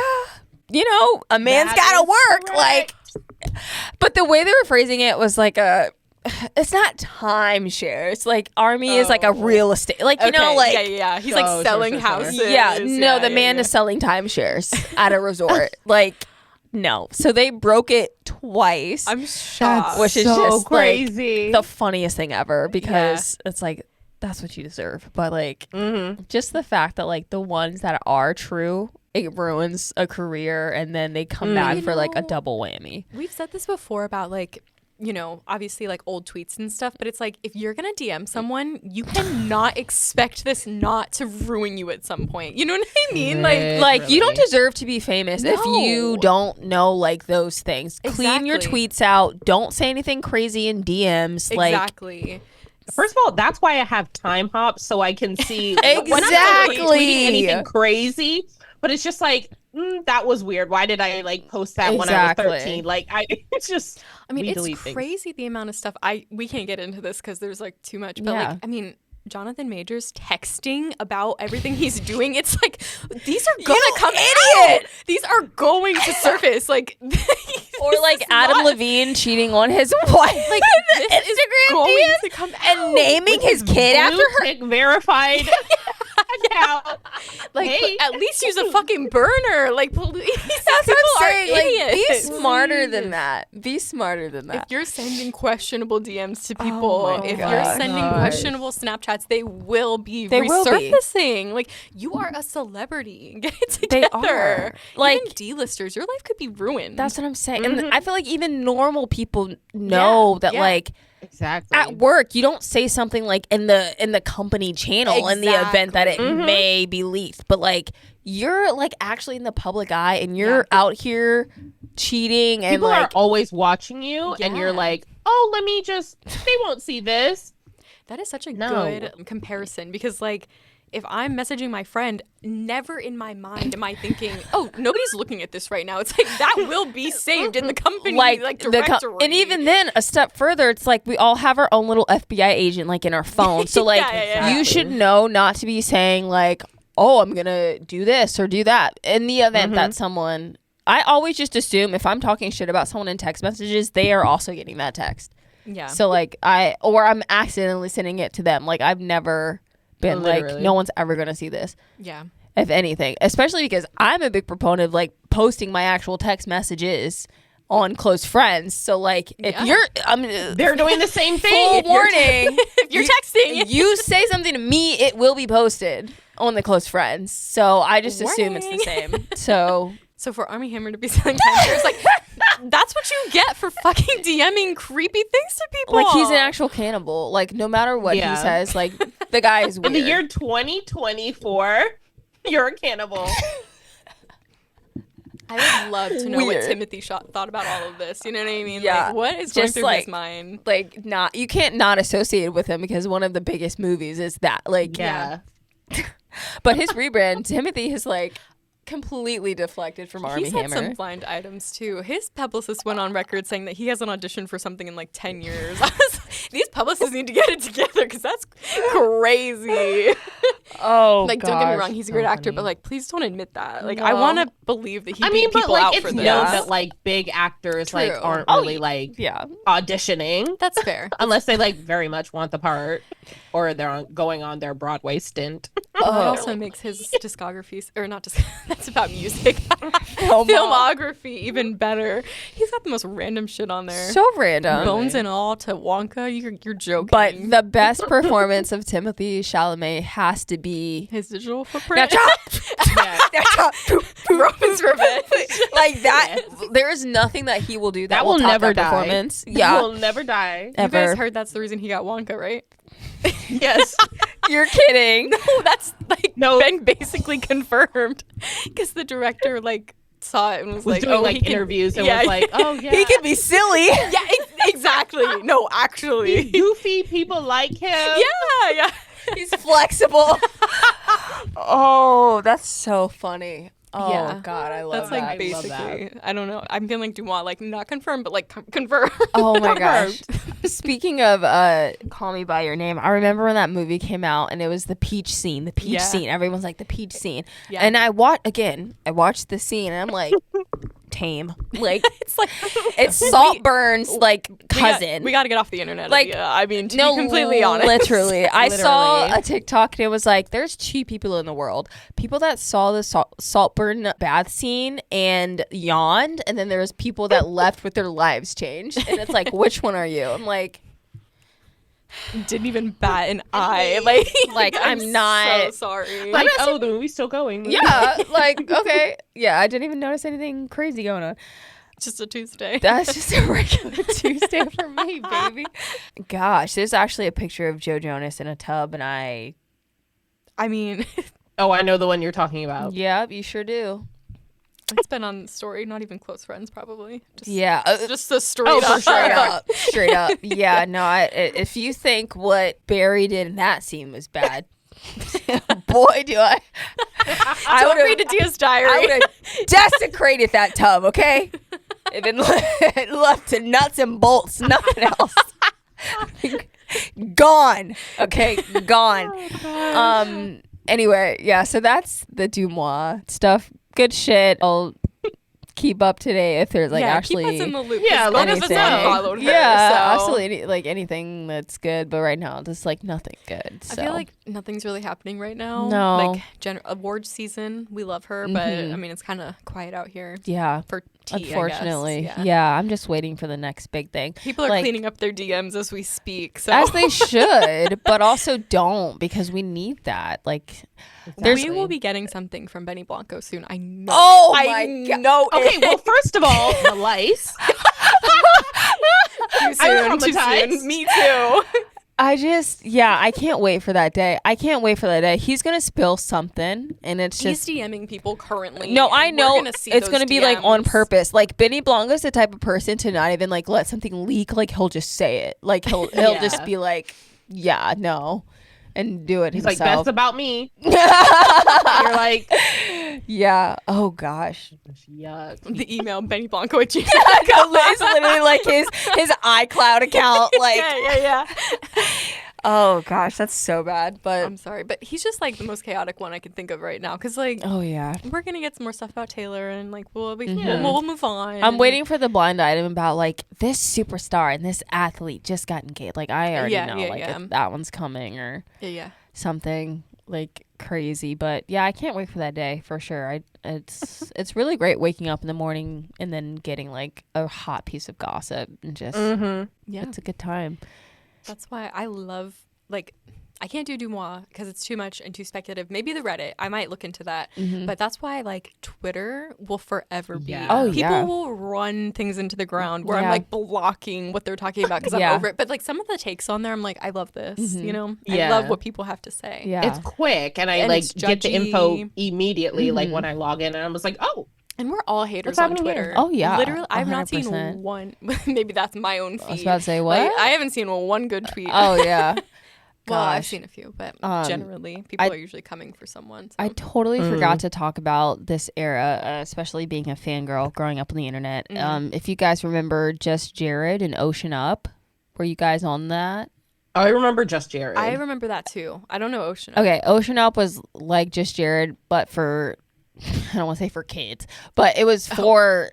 you know, a man's That gotta is work. correct. Like, but the way they were phrasing it was like it's not timeshare. It's like Army is like a real estate, like you know, Okay, like yeah. He's Sure, like sure, selling sure, sure. houses. yeah, no, the man yeah. is selling timeshares at a resort. Like, no, so they broke it twice, I'm shocked. which is so just crazy. like the funniest thing ever because it's like that's what you deserve. But like, just the fact that like the ones that are true, it ruins a career, and then they come back You for like a know, double whammy. We've said this before about like, you know, obviously like old tweets and stuff, but it's like if you're gonna DM someone, you cannot expect this not to ruin you at some point. You know what I mean? Like you don't deserve to be famous if you No. don't know like those things. Clean your Exactly. tweets out. Don't say anything crazy in DMs. Like exactly. First of all, that's why I have time hops so I can see when I'm not Exactly. tweeting anything crazy. But it's just like that was weird. Why did I like post that when I was Exactly. 13? Like it's just. I mean, we it's delete things. crazy the amount of stuff. We can't get into this because there's like too much. But Yeah. like, I mean, Jonathan Majors texting about everything he's doing. It's like these are gonna come idiot! out. These are going to surface. Like, or like this is Adam not- Levine cheating on his wife. Like this is Instagram going DMs to come and out. naming his kid after Blue her. tick verified account. Like, Hey. at least use a fucking burner. Like, please. That's what I'm saying. Like, be idiots. smarter than that. Be smarter than If that. you're sending questionable DMs to people, my if you're gosh. sending questionable Snapchats, they will be They will be. resurfacing. Like, you are a celebrity. Get it together. They are. Like- even D-listers, your life could be ruined. That's what I'm saying. And I feel like even normal people know that yeah. like Exactly. at work you don't say something like in the company channel in the event that it may be leaked. But like you're like actually in the public eye and you're out here cheating and People like are always watching you, and you're Yeah. like, oh, let me just. They won't see this. That is such a No. good comparison because, like, if I'm messaging my friend, never in my mind am I thinking, "Oh, nobody's looking at this right now." It's like that will be saved in the company like directory. and even then a step further, it's like we all have our own little FBI agent like in our phone. So like Yeah. you should know not to be saying like, oh, I'm gonna do this or do that in the event that someone. I always just assume if I'm talking shit about someone in text messages, they are also getting that text. yeah. So like I'm accidentally sending it to them. Like I've never been like, Literally. no one's ever gonna see this. yeah. If anything, especially because I'm a big proponent of like posting my actual text messages on close friends. So like if Yeah. you're They're doing the same thing. full If you're- warning, If you're texting, you say something to me, it will be posted on the close friends. So I just assume it's the same. So So for Army Hammer to be selling timeshares, like that's what you get for fucking DMing creepy things to people. like he's an actual cannibal. Like no matter what Yeah. he says, like the guy is weird. In the year 2024, you're a cannibal. I would love to know Weird. what Timothy thought about all of this. You know what I mean? Yeah. Like, what is going Just through like- his mind? like not you can't not associate with him because one of the biggest movies is that like Yeah. but his rebrand Timothy has like completely deflected from Army He's had Hammer. some blind items too. His publicist went on record saying that he hasn't auditioned for something in like 10 years. These publicists need to get it together because that's crazy. Oh, Like, don't get me wrong, he's a great actor, but like, please don't admit that. Like, I No. want to believe that he I beat mean, but people like out it's for known this. that like big actors like True. aren't Oh, really like yeah. auditioning That's fair. unless they like very much want the part or they're going on their Broadway stint. That also makes his discography, or not just, that's about music, Oh, filmography even better. He's got the most random shit on there. so random. Bones and all to Wonka. You're joking. But the best performance of Timothy Chalamet has to be his digital footprint. Roman's Revenge. Like that. There is nothing that he will do that will top never that die. Performance. Yeah, will never die. You guys heard that's the reason he got Wonka, right? Yes. You're kidding. No, that's like been basically confirmed because the director like saw it and was like, doing oh, like interviews and was like, oh yeah, he can be silly. Yeah, exactly. No, actually, goofy people like him. Yeah. He's flexible. Oh, that's so funny. Oh yeah. God, I love that's that. like basically. I don't know. I'm feeling DeuxMoi like not confirmed, but like confirmed. Oh my gosh. Speaking of Call Me by Your Name, I remember when that movie came out and it was the peach scene. The peach scene. Everyone's like the peach scene. Yeah. And I watched the scene and I'm like, tame. Like it's Saltburn's like cousin. We got to get off the internet. Like, I mean, to be completely honest, literally. I saw a TikTok and it was like, there's two people in the world: people that saw the Saltburn bath scene and yawned, and then there's people that left with their lives changed. And it's like, which one are you? I'm like, didn't even bat an eye. Like I'm not so sorry. Like, oh, the movie's still going. Yeah, like okay, yeah. I didn't even notice anything crazy going on. Just a Tuesday. That's just a regular Tuesday for me, baby. Gosh, there's actually a picture of Joe Jonas in a tub, and I mean, oh, I know the one you're talking about. Yeah, you sure do. It's been on the story. Not even close friends, probably. Just a straight up. Straight up. Yeah, no. If you think what Barry did in that scene was bad, boy, do I! I would read Adia's diary. I would have desecrated that tub. Okay, if it left to nuts and bolts, nothing else. Gone. Okay, gone. Anyway, yeah. So that's the DeuxMoi stuff. Good shit. I'll keep up to date if there's like actually keep us in the loop. Yeah, let us know. Followed her, absolutely. Like anything that's good, but right now just like nothing good. So. I feel like nothing's really happening right now. No, like awards season, we love her, but I mean it's kind of quiet out here. Yeah, for tea, unfortunately. I guess. Yeah, I'm just waiting for the next big thing. People are cleaning up their DMs as we speak, so as they should, but also don't because we need that. Like. We will be getting something from Benny Blanco soon. I know. Oh my God. No. Okay, well, first of all, the lice. Too soon. Me too. I can't wait for that day. He's going to spill something and it's He's just. He's DMing people currently. No, I know it's going to be like on DMs. purpose. Like Benny Blanco's the type of person to not even like let something leak. Like he'll just say it. Like he'll just be like, yeah, no. And do it himself. He's like, that's about me. You're like, yeah. Oh gosh. Yuck. The email Benny Blanco at Gmail. It's literally like his iCloud account. Like yeah. Oh gosh, that's so bad. But I'm sorry, but he's just like the most chaotic one I can think of right now. Cause like, oh yeah, we're gonna get some more stuff about Taylor, and like we'll move on. I'm waiting for the blind item about like this superstar and this athlete just got engaged. Like I already know if that one's coming or something like crazy. But yeah, I can't wait for that day for sure. It's really great waking up in the morning and then getting like a hot piece of gossip and just it's a good time. That's why I love, like, I can't do DeuxMoi because it's too much and too speculative. Maybe the Reddit, I might look into that. But that's why, like, Twitter will forever be. People will run things into the ground where I'm, like, blocking what they're talking about because I'm over it. But, like, some of the takes on there, I'm like, I love this, you know? I love what people have to say. Yeah. It's quick, and I, like, get the info immediately, like, when I log in, and I was like, oh. And we're all haters on Twitter. Here? Oh, yeah. Literally, I've not seen one. Maybe that's my own feed. I was about to say, what? Like, I haven't seen one good tweet. Oh, yeah. Well, I've seen a few, but generally, people are usually coming for someone. So. I totally forgot to talk about this era, especially being a fangirl growing up on the internet. If you guys remember Just Jared and Ocean Up, were you guys on that? I remember Just Jared. I remember that, too. I don't know Ocean Up. Okay, Ocean Up was like Just Jared, but for... I don't want to say for kids, but it was for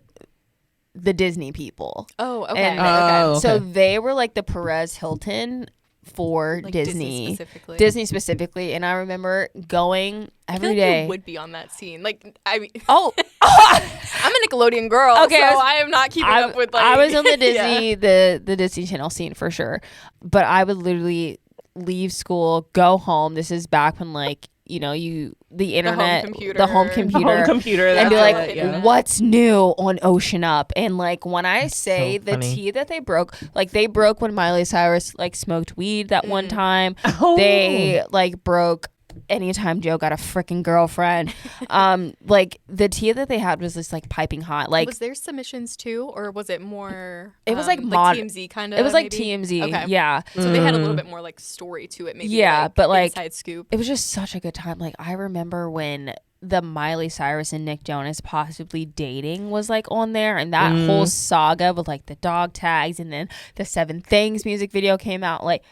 the Disney people. Oh, okay. And, okay. So they were like the Perez Hilton for Like Disney Disney specifically. And I remember going every I feel like day. you would be on that scene. Like, I mean, Oh, I'm a Nickelodeon girl, okay, so I am not keeping up with like. I was on the Disney, yeah. the Disney Channel scene for sure, but I would literally leave school, go home. This is back when like the internet, the home computer, and be like, what's new on Ocean Up? And like when I say the tea that they broke, like they broke when Miley Cyrus like smoked weed that one time. They like broke anytime Joe got a freaking girlfriend. Like the tea that they had was just like piping hot. Like, was there submissions too, or was it more? It was like TMZ kind of. It was like maybe? TMZ. Okay. Yeah. So they had a little bit more like story to it, maybe. Yeah, like, but like inside scoop. It was just such a good time. Like I remember when the Miley Cyrus and Nick Jonas possibly dating was like on there, and that whole saga with like the dog tags, and then the Seven Things music video came out. Like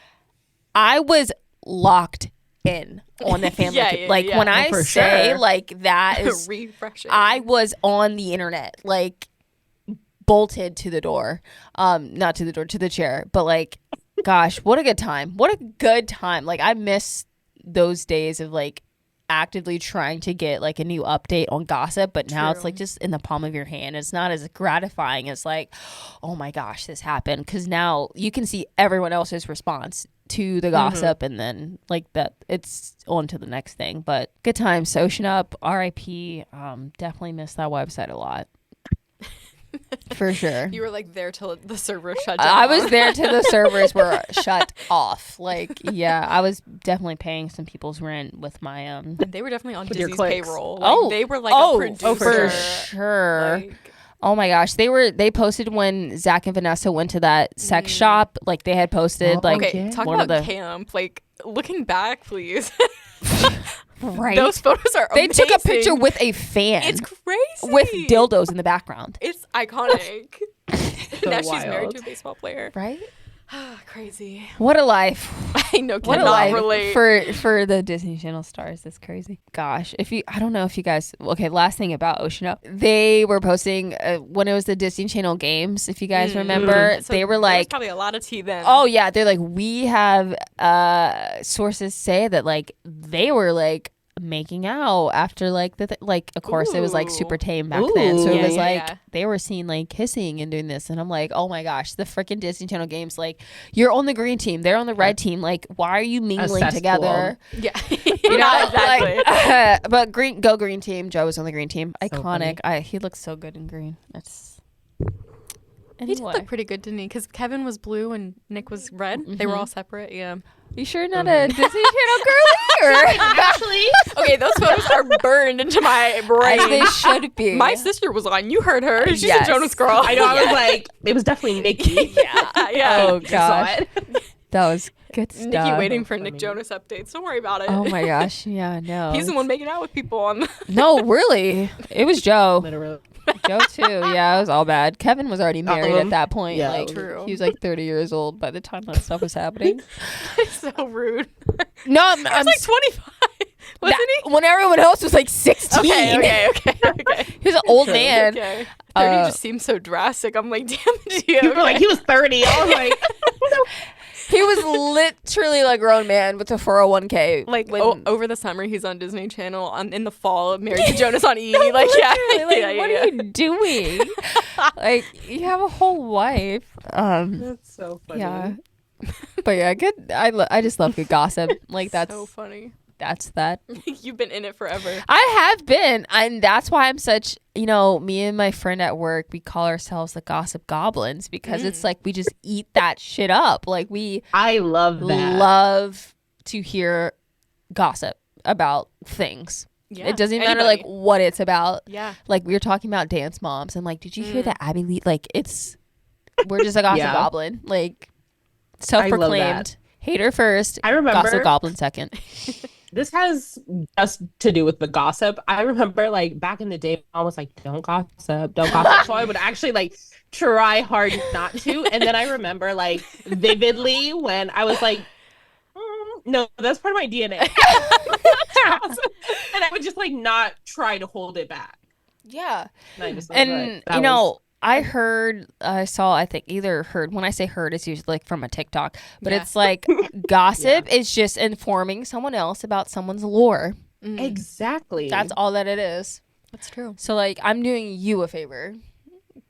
I was locked in on the family. When I say sure. Like that is refreshing. I was on the internet, like bolted to the door, not to the door, to the chair. But like, gosh, what a good time! What a good time! Like I miss those days of like actively trying to get like a new update on gossip, but now it's like just in the palm of your hand. It's not as gratifying as like, oh my gosh, this happened, because now you can see everyone else's response to the gossip, and then like that it's on to the next thing. But good times. Ocean Up, RIP. Definitely miss that website a lot. For sure. You were like there till the server shut down. I was there till the servers were shut off. Like, yeah, I was definitely paying some people's rent with my They were definitely on Disney's payroll. Like, they were like a producer. For sure. Like, oh my gosh, they posted when Zach and Vanessa went to that sex shop. Like they had posted talk about camp. Like looking back, please. Right. Those photos are amazing. They took a picture with a fan. It's crazy. With dildos in the background. It's iconic. So now wild. She's married to a baseball player. Right? Crazy. What a life. I know. What a cannot life relate. for the Disney Channel stars. That's crazy. Gosh, I don't know if you guys. Okay, last thing about Ocean Up. They were posting when it was the Disney Channel games. If you guys remember, so they were like, there was probably a lot of tea then. Oh yeah, they're like, we have sources say that like they were like making out after like like of course it was like super tame back then, so it was they were seen like kissing and doing this, and I'm like, oh my gosh, the freaking Disney Channel games, like you're on the green team, they're on the red team, like why are you mingling together? Yeah. You know, exactly. like, but green team. Joe was on the green team. So iconic. He looks so good in green. That's He did look pretty good, didn't he? Because Kevin was blue and Nick was red. They were all separate. Yeah. You sure not a Disney Channel girly? Or actually, okay, those photos are burned into my brain. As they should be. My sister was on. You heard her. She's a Jonas girl. I know. I was like, it was definitely Nikki. Yeah. Oh gosh, that was good stuff. Nikki waiting for Nick Jonas updates. Don't worry about it. Oh my gosh, yeah, no. He's the one making out with people on. No, really, it was Joe. Literally. Joe too. Yeah, it was all bad. Kevin was already married at that point. Yeah, like true. He was like 30 years old by the time that stuff was happening. It's so rude. No, I'm like 25. Wasn't he? When everyone else was like 16. Okay. He was an old man. Okay. 30 just seems so drastic. I'm like, damn it. You were like, he was 30. I was like, he was literally like a grown man with a 401k. Like over the summer, he's on Disney Channel. In the fall, married to Jonas on E. Like, what are you doing? Like, you have a whole wife. That's so funny. Yeah. But yeah, good. I just love good gossip. Like that's so funny. That's that. You've been in it forever. I have been, and that's why I'm such. Me and my friend at work, we call ourselves the gossip goblins, because it's like we just eat that shit up. Like I love that. Love to hear gossip about things. Yeah, it doesn't matter like what it's about. Yeah, like we were talking about Dance Moms, and like, did you hear that Abby Lee? Like, we're just a gossip goblin. Like, self-proclaimed hater first. I remember gossip goblin second. This has just to do with the gossip. I remember like back in the day, I was like, don't gossip. So I would actually like try hard not to. And then I remember like vividly when I was like, no, that's part of my DNA. And I would just like not try to hold it back. Yeah. And I think either heard, when I say heard, it's usually like from a TikTok, but it's like gossip is just informing someone else about someone's lore. Exactly. That's all that it is. That's true. So like I'm doing you a favor.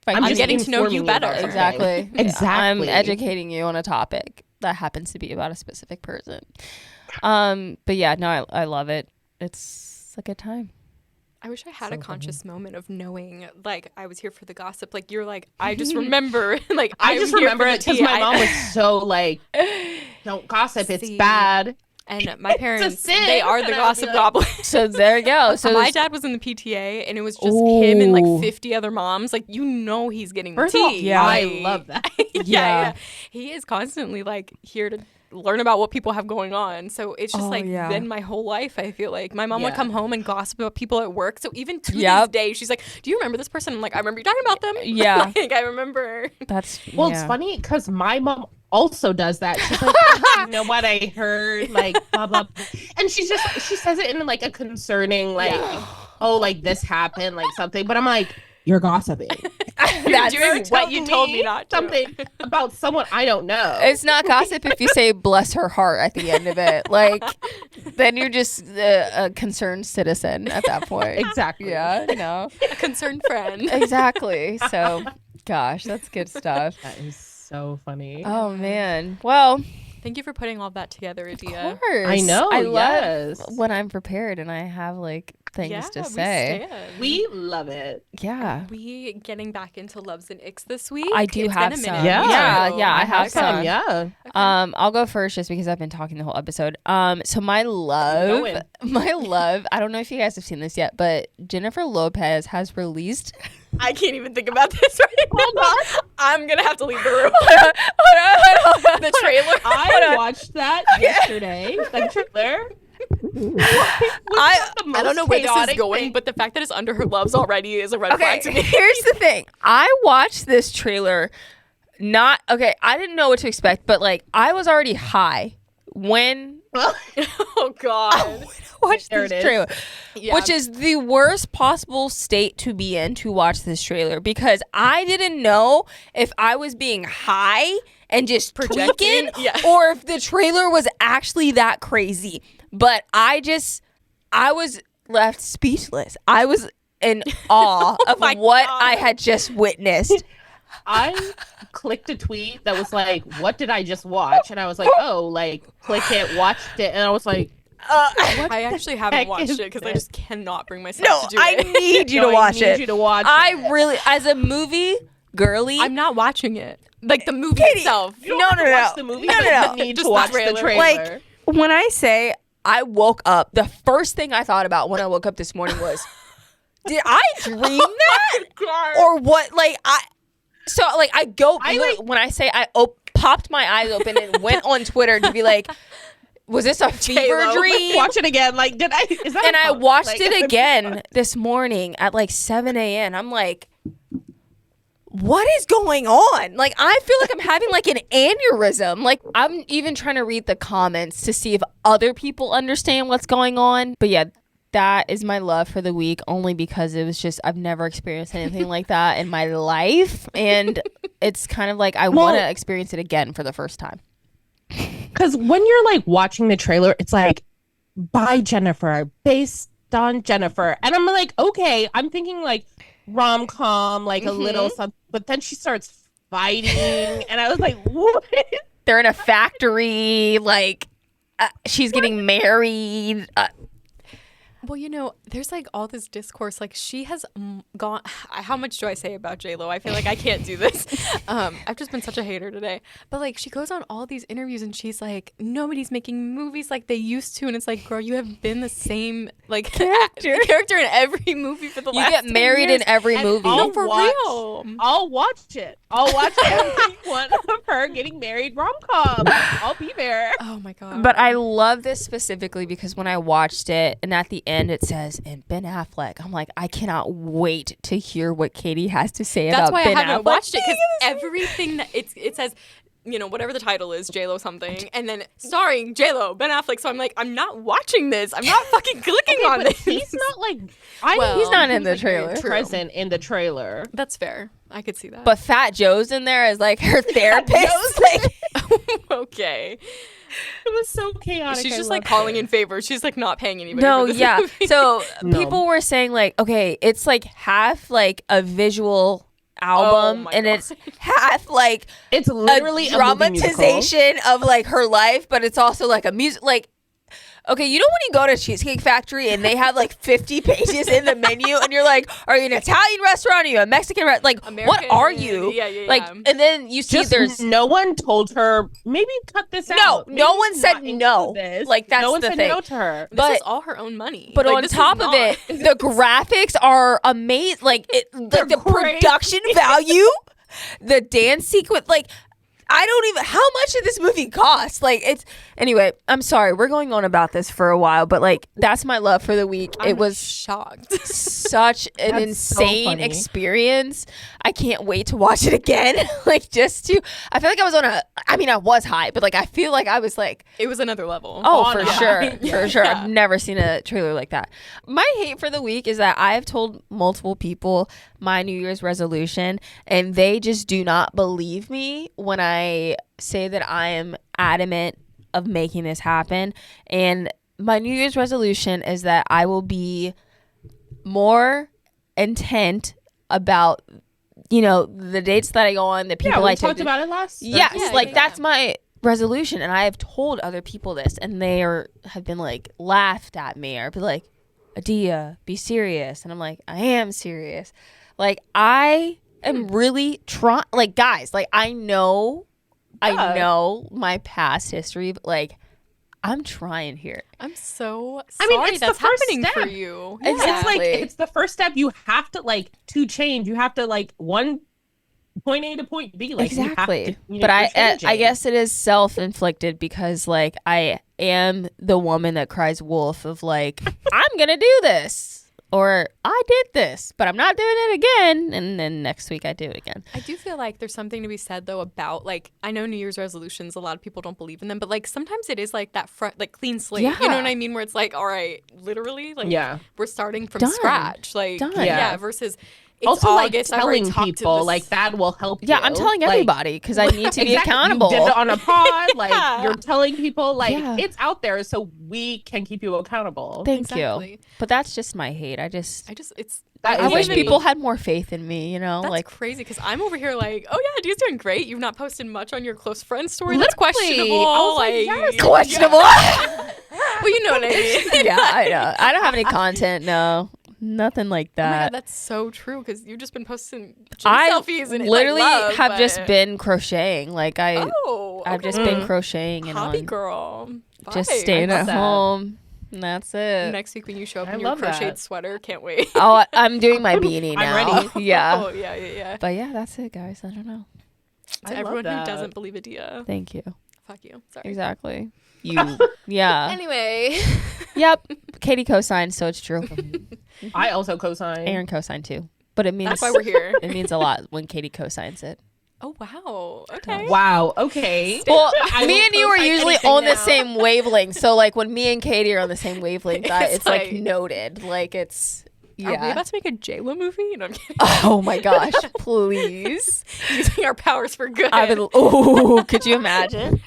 I'm getting to know you better. Exactly. Exactly. I'm educating you on a topic that happens to be about a specific person. But yeah, no, I love it. It's a good time. I wish I had a conscious moment of knowing, like, I was here for the gossip. Like, you're like, I just remember, like, I just remember it because my mom was so like, don't gossip, it's bad. And my parents, they are the gossip goblins. So there you go. So my dad was in the PTA, and it was just him and like 50 other moms. Like, you know, he's getting the tea. Yeah, I love that. Yeah. He is constantly like here to learn about what people have going on. So it's just been my whole life. I feel like my mom would come home and gossip about people at work. So even to this day, she's like, "Do you remember this person?" I'm like, "I remember you talking about them." Yeah, like I remember. It's funny because my mom also does that. She's like, you know what I heard, like blah blah, and she says it in like a concerning, like, oh, like this happened, like something. But I'm like, you're gossiping. That's doing what you told me not to. Something about someone I don't know. It's not gossip if you say "bless her heart" at the end of it. Like, then you're just a concerned citizen at that point. Exactly. Yeah. No. A concerned friend. Exactly. So, gosh, that's good stuff. That is so funny. Oh man. Well, thank you for putting all that together, Adia. Of course. I know. I love when I'm prepared and I have like things to say. We love it. Yeah. Are we getting back into loves and icks this week? I do have some. Yeah. I have some. Yeah. Okay. I'll go first just because I've been talking the whole episode. So my love, I don't know if you guys have seen this yet, but Jennifer Lopez has released. I can't even think about this right now. I'm gonna have to leave the room. Hold on. The trailer. I watched that yesterday. The trailer. I don't know where this is going, but the fact that it's under her loves already is a red flag to me. Here's the thing. I watched this trailer. I didn't know what to expect, but like I was already high when oh god. Watch this trailer, which is the worst possible state to be in to watch this trailer because I didn't know if I was being high and just tweaking or if the trailer was actually that crazy. But I was left speechless. I was in awe of what I had just witnessed. I clicked a tweet that was like, "What did I just watch?" And I was like, "Oh, like click it, watched it," and I was like, I actually haven't watched it because I just cannot bring myself to do it. I need you to watch it. I really, as a movie girly, I'm not watching it. Like the movie itself. You don't watch the movie. No. Need to watch the trailer. Like when I say I woke up, the first thing I thought about when I woke up this morning was, did I dream that? Or what? Like when I say I popped my eyes open and went on Twitter to be like, was this a fever dream? Watch it again. Like, did I? Is that? And I watched it again this morning at like 7 a.m. I'm like, what is going on? Like, I feel like I'm having like an aneurysm. Like, I'm even trying to read the comments to see if other people understand what's going on. But yeah, that is my love for the week, only because it was just, I've never experienced anything like that in my life. And it's kind of like I want to experience it again for the first time. Because when you're like watching the trailer, it's like, by Jennifer, based on Jennifer. And I'm like, okay, I'm thinking like rom-com, like a little something. But then she starts fighting. And I was like, what? They're in a factory. Like, she's getting married. Well, you know, there's like all this discourse. Like she has gone. How much do I say about J-Lo? I feel like I can't do this. I've just been such a hater today. But like she goes on all these interviews and she's like, nobody's making movies like they used to. And it's like, girl, you have been the same like character in every movie for the last 10 years. You get married in every movie. No, for real. I'll watch it. I'll watch every one of her getting married rom-com. I'll be there. Oh my God. But I love this specifically because when I watched it and at the end it says, and Ben Affleck, I'm like, I cannot wait to hear what Katie has to say about Ben Affleck. That's why I haven't watched it, because everything that it says, you know, whatever the title is, J-Lo something, and then starring J-Lo, Ben Affleck. So I'm like, I'm not watching this. I'm not fucking clicking on this. He's not like, he's not in the trailer. Present in the trailer. That's fair. I could see that. But Fat Joe's in there as like her therapist. Like, okay. It was so chaotic. She's just like calling in favors. She's like not paying anybody. No, for this yeah. movie. So people were saying like, okay, it's like half like a visual album and it's half like it's literally a dramatization of like her life, but it's also like a music like. Okay, you know when you go to Cheesecake Factory and they have like 50 pages in the menu and you're like, are you an Italian restaurant? Are you a Mexican restaurant? Like, American, what are you? Yeah. Like, and then you see there's... No one told her, maybe cut this out. No one said no. Like, that's no one the said thing. no to her. But this is all her own money. But like, on top of it, the graphics are amazing. Like, the production value, the dance sequence, like... I don't even, how much did this movie cost? Like, it's, anyway, I'm sorry. We're going on about this for a while, but like, that's my love for the week. I'm it was shocked. Such an insane experience. I can't wait to watch it again. Like, just to, I feel like I was on I was high, but like, I feel like I was like. It was another level. Oh, for sure. Yeah. For sure. Yeah. I've never seen a trailer like that. My hate for the week is that I have told multiple people my New Year's resolution and they just do not believe me when I say that I am adamant of making this happen. And my New Year's resolution is that I will be more intent about, you know, the dates that I go on, the people I talked about it last. Yes, that's my resolution. And I have told other people this and they have been like laughed at me or be like, Adia, be serious. And I'm like, I am serious. Like, I am really trying. Like, guys, like, I know my past history, but like, I'm trying here. I'm so sorry it's that's the first happening step for you. Yeah. It's like, it's the first step. You have to like to change. You have to like one point A to point B. Like, exactly. But I guess it is self-inflicted because like I am the woman that cries wolf of like, I'm going to do this. Or I did this, but I'm not doing it again. And then next week I do it again. I do feel like there's something to be said, though, about like, I know New Year's resolutions, a lot of people don't believe in them, but like sometimes it is like that front, like clean slate. Yeah. You know what I mean? Where it's like, all right, literally, like we're starting from Done. scratch. Like, Done. yeah, versus it's also August, like telling people like that will help you. Yeah, I'm telling everybody because I need to be accountable. You did it on a pod. Like you're telling people like it's out there so we can keep you accountable. Thank you. But that's just my hate. I wish people had more faith in me, you know? That's like crazy because I'm over here like, oh yeah, Dia's doing great. You've not posted much on your close friend story. Literally. That's questionable. Like, questionable. Well, you know what I mean. Yeah, I know. I don't have any content, no. Nothing like that. Oh my God, that's so true because you've just been posting selfies and literally have just been crocheting. Like I've just been crocheting and hobby girl. Just staying at home. And that's it. Next week when you show up in your crocheted sweater, can't wait. Oh, I'm doing my beanie now. I'm ready. Yeah. Oh, yeah. But yeah, that's it, guys. I don't know. To everyone who doesn't believe Adia. Thank you. Fuck you. Sorry. Exactly. You. Yeah. Anyway. Yep. Katie co-signed, so it's true. I also co-signed. Aaron co-signed too. But it means that's why we're here. It means a lot when Katie co-signs it. Oh wow. Okay. Wow. Okay. Well, me and you are usually on the same wavelength. So like when me and Katie are on the same wavelength, it's like noted. Like it's Are we about to make a JLo movie? No, I'm kidding. Oh my gosh, please. Using our powers for good. Could you imagine?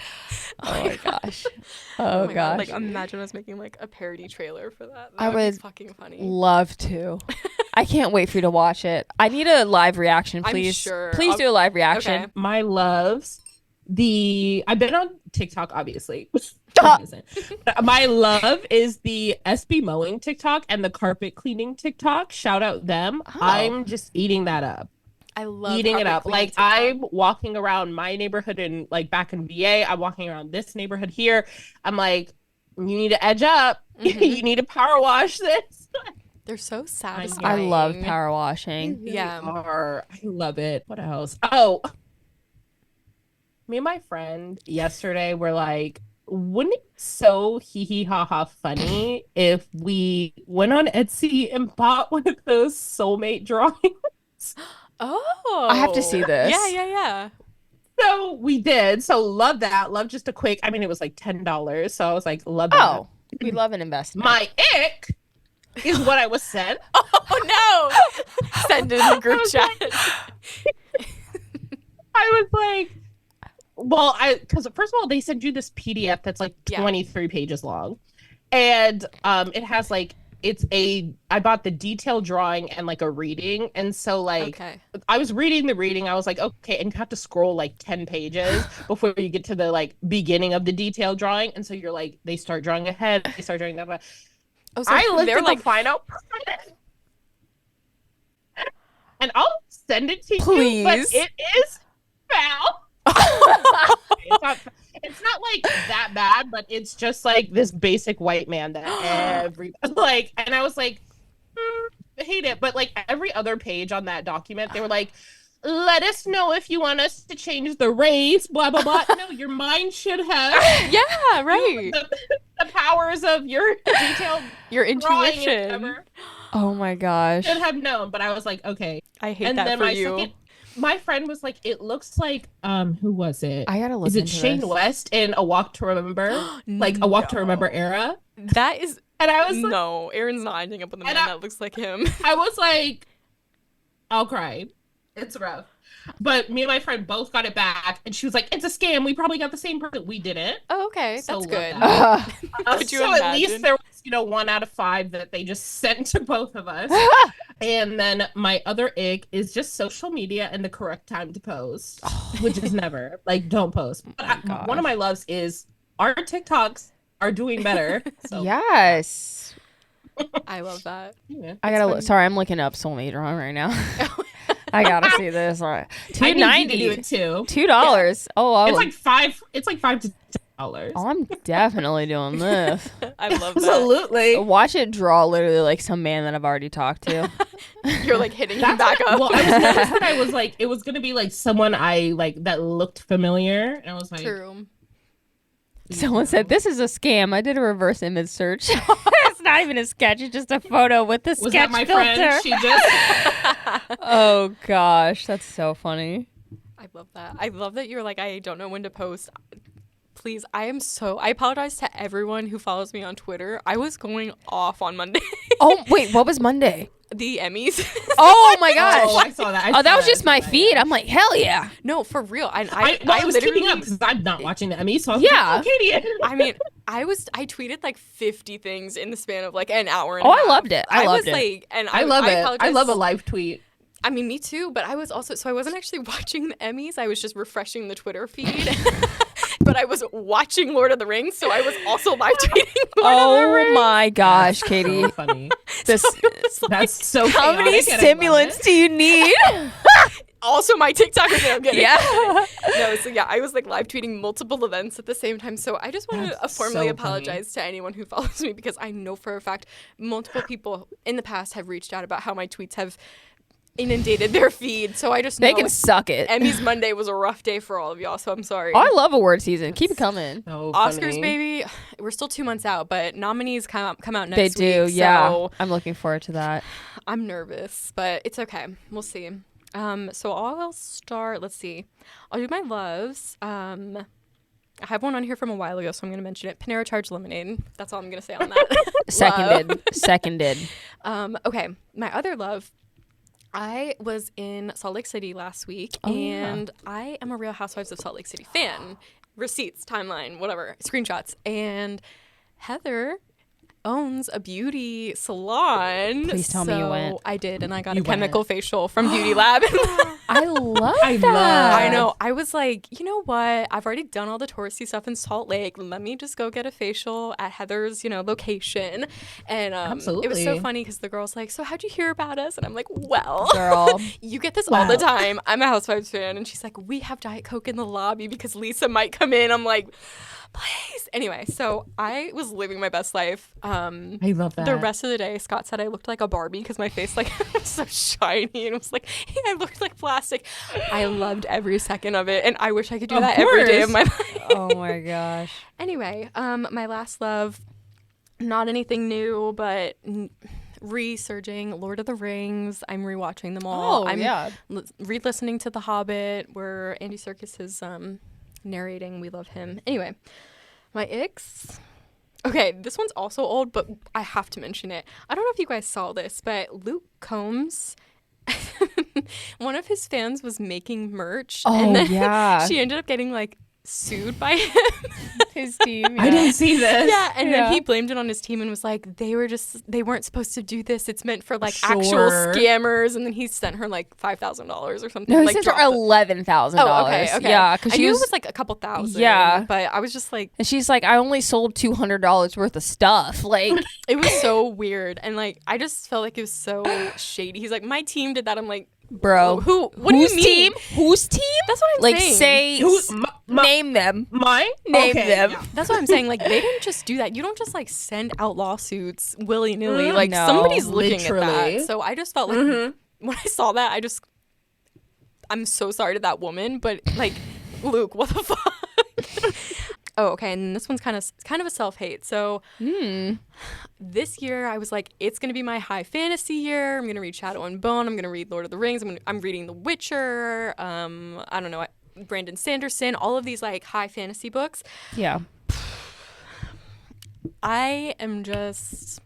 Oh my gosh. Oh my gosh. Like imagine us making like a parody trailer for that. I would be fucking funny. Love to. I can't wait for you to watch it. I need a live reaction, please. I'm sure. Please do a live reaction. Okay. My loves. I've been on TikTok, obviously. My love is the SB mowing TikTok and the carpet cleaning TikTok. Shout out them. Oh. I'm just eating that up. I love eating it up. Like TikTok. I'm walking around my neighborhood and like back in VA, I'm walking around this neighborhood here. I'm like, you need to edge up. Mm-hmm. You need to power wash this. They're so satisfying. I love power washing. Yeah. I love it. What else? Oh, me and my friend yesterday were like, wouldn't it be so hee hee ha ha funny if we went on Etsy and bought one of those soulmate drawings? Oh, I have to see this. Yeah. So we did. So love that. Love just a quick. I mean, it was like $10. So I was like, love that. Oh, we love an investment. My ick is what I was sent. Oh no! Send it in the group chat. I was like, well, because first of all, they send you this PDF that's like 23 pages long. And it has like, I bought the detailed drawing and like a reading. And so like, I was reading the reading. I was like, okay. And you have to scroll like 10 pages before you get to the like beginning of the detailed drawing. And so you're like, they start drawing ahead. They start drawing that. Oh, so I looked at like, the final product. And I'll send it to you, but it is foul. It's not like that bad, but it's just like this basic white man that everybody like. And I was like, I hate it. But like every other page on that document, they were like, let us know if you want us to change the race, blah, blah, blah. No, your mind should have. Yeah, right. The powers of your detailed, your intuition. Oh my gosh. Should have known, but I was like, okay. I hate that for you. My friend was like, it looks like, who was it? I gotta look into this. Is it Shane West in A Walk to Remember? Like A Walk to Remember era? That is. And I was like, no, Aaron's not ending up with a man that looks like him. I was like, I'll cry. It's rough. But me and my friend both got it back, and she was like, it's a scam. We probably got the same person. We didn't. Oh, okay. So that's good. Could you imagine? At least there was, 1 out of 5 that they just sent to both of us. And then my other ick is just social media and the correct time to post, which is never. Like, don't post. But one of my loves is our TikToks are doing better. So. Yes. I love that. Yeah, I gotta sorry, I'm looking up Soulmate Drawn right now. I gotta see this. $2.90 to do it too. $2. Yeah. Oh, it's like $5. It's like $5 to $10. Oh, I'm definitely doing this. I love that. Absolutely. Watch it draw literally like some man that I've already talked to. You're like hitting him back up. Well, I was nervous that I was like, it was gonna be like someone I like that looked familiar, and I was like, true. Someone said this is a scam. I did a reverse image search. It's not even a sketch; it's just a photo with the sketch that my filter. Friend? She just. Oh gosh, that's so funny. I love that. I love that you're like, I don't know when to post. Please, I apologize to everyone who follows me on Twitter. I was going off on Monday. Oh wait, what was Monday? The Emmys. Oh my gosh! Oh, I saw that. That was just my feed. I'm like, hell yeah! No, for real. I was keeping up because I'm not watching the Emmys. So I was like, Katie. I mean, I tweeted like 50 things in the span of like an hour. I loved it. I loved it. Like, and I love it. I love a live tweet. I mean, me too. But I was also I wasn't actually watching the Emmys. I was just refreshing the Twitter feed. But I was watching Lord of the Rings, so I was also live tweeting Lord of the Rings. Oh my gosh, Katie. So funny. That's so how many stimulants do you need? Also my TikTok account. I'm getting. Yeah. No, so yeah, I was like live tweeting multiple events at the same time. So I just want to formally apologize to anyone who follows me, because I know for a fact multiple people in the past have reached out about how my tweets have inundated their feed. So I just know they can suck it. Emmys Monday was a rough day for all of y'all, so I'm sorry. Oh, I love award season. Keep it coming. So Oscars, baby. We're still 2 months out, but nominees come out next week. They do, yeah. So I'm looking forward to that. I'm nervous, but it's okay. We'll see. So I'll start. Let's see. I'll do my loves. I have one on here from a while ago, so I'm going to mention it. Panera Charge Lemonade. That's all I'm going to say on that. Seconded. Okay. My other love. I was in Salt Lake City last week, and I am a Real Housewives of Salt Lake City fan. Receipts, timeline, whatever, screenshots. And Heather owns a beauty salon. Please tell me you went. I did, and I got a chemical facial from Beauty Lab. I love that. I know. I was like, you know what? I've already done all the touristy stuff in Salt Lake. Let me just go get a facial at Heather's, location. And Absolutely. It was so funny because the girl's like, so how'd you hear about us? And I'm like, well, girl, you get this all the time. I'm a Housewives fan. And she's like, we have Diet Coke in the lobby because Lisa might come in. I'm like, please. Anyway, so I was living my best life. I love that. The rest of the day, Scott said I looked like a Barbie because my face was so shiny, and it was like, I looked like plastic. I loved every second of it, and I wish I could do that every day of my life. Oh my gosh. Anyway, my last love, not anything new, but resurging Lord of the Rings. I'm rewatching them all. I'm re-listening to The Hobbit, where Andy Serkis is narrating. We love him. Anyway, my icks, Okay, this one's also old, but I have to mention it. I don't know if you guys saw this, but Luke Combs, one of his fans was making merch. Oh, and then yeah. she ended up getting like sued by him. His team. Yeah. I didn't see this. Yeah, and then he blamed it on his team and was like, they weren't supposed to do this. It's meant for like actual Sure. scammers. And then he sent her like $5,000 or something. No, he like, sent her dropped it. $11,000. Oh, okay. Yeah, because I she knew was, it was like a couple thousand. Yeah. But I was just like, and she's like, I only sold $200 worth of stuff. Like, it was so weird. And like, I just felt like it was so shady. He's like, my team did that. I'm like, bro, what do you mean? Team? Whose team? That's what I'm like, saying. Name them. Mine? Name Okay, them. yeah. That's what I'm saying. Like, they didn't just do that. You don't just like send out lawsuits willy nilly. Like, No, somebody's looking at literally. that. So I just felt like when I saw that, I'm so sorry to that woman, but like, Luke, what the fuck? Oh, okay. And this one's kind of a self-hate. So this year I was like, it's going to be my high fantasy year. I'm going to read Shadow and Bone. I'm going to read Lord of the Rings. I'm reading The Witcher. I don't know, Brandon Sanderson, all of these like high fantasy books. Yeah. I am just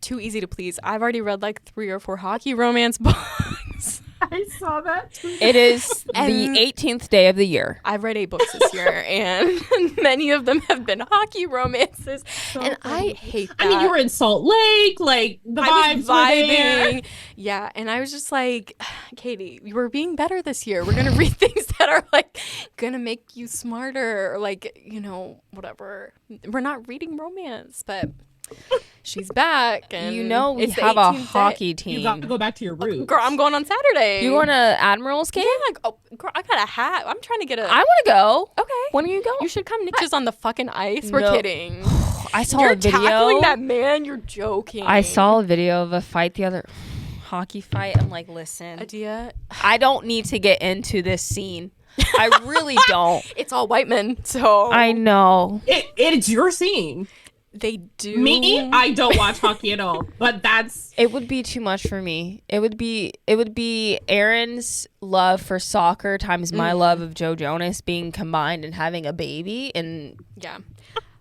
too easy to please. I've already read like 3 or 4 hockey romance books. I saw that too. It is And- the 18th day of the year. I've read 8 books this year, and many of them have been hockey romances, and I hate that. I mean, you were in Salt Lake, like the I was vibes were there. vibing. Yeah, and I was just like, Katie, you were being better this year. We're gonna read things that are like gonna make you smarter, or like, you know, whatever. We're not reading romance, but she's back, and You know we it's the have a 18th day. hockey team. You got to go back to your roots. Girl, I'm going on Saturday. You going to Admiral's game? Yeah, like, oh, girl, I got a hat. I'm trying to get a. I want to go. Okay. When are you going? You should come niches on the fucking ice. We're No. kidding. I saw You're a video. tackling that man. You're joking. I saw a video of a fight the other hockey fight. I'm like, listen, Adia. I don't need to get into this scene. I really don't. It's all white men, so I know. It's your scene. they do. Me, I don't watch hockey at all, but that's It would be too much for me. It would be Aaron's love for soccer times my love of Joe Jonas being combined and having a baby, and Yeah,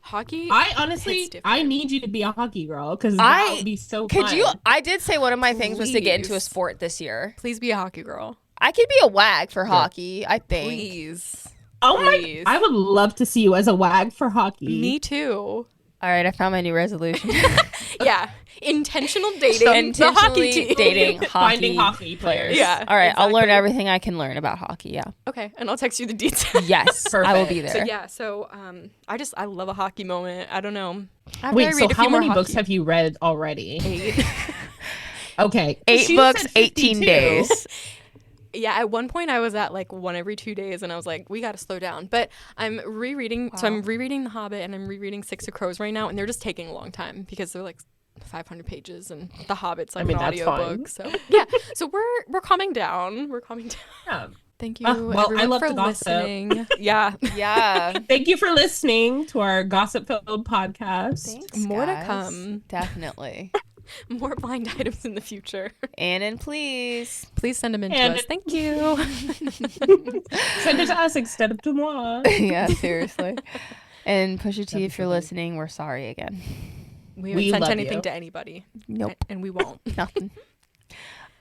hockey. I honestly, hits different. I need you to be a hockey girl because I- that would be so could fun. you? I did say one of my things was to get into a Please. sport this year. Please be a hockey girl. I could be a wag for hockey. I think. Please. Oh Please. my! I would love to see you as a wag for hockey. Me too. All right, I found my new resolution. Yeah, intentional dating. The hockey Intentionally team. dating hockey Finding hockey players. Yeah. All right, I'll learn exactly. everything I can learn about hockey. Yeah. Okay, and I'll text you the details. Yes, I will be Perfect. there. So yeah, so I love a hockey moment. I don't know. After Wait, I so read a how few more many books hockey- have you read already? 8. Okay, 8 She books, said 18 52. days. Yeah, at one point I was at like 1 every 2 days, and I was like, we got to slow down. But I'm rereading, so I'm rereading The Hobbit, and I'm rereading Six of Crows right now, and they're just taking a long time because they're like 500 pages, and The Hobbit's like I mean, an that's audiobook. fine. So yeah, so we're calming down. We're calming down. Yeah. Thank you, well, I everyone, love for to gossip. listening. Yeah, Yeah. Thank you for listening to our gossip-filled podcast. Thanks, More to guys. come. Definitely. more blind items in the future. Annan, please. Please send them in to And- us. Thank you. Send it to us instead of to moi. Yeah, seriously. And Pusha T, if you're Definitely. listening, we're sorry again. We haven't We sent love anything you. to anybody. Nope. And we won't. Nothing.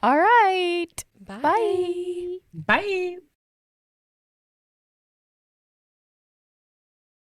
All right. Bye. Bye. Bye.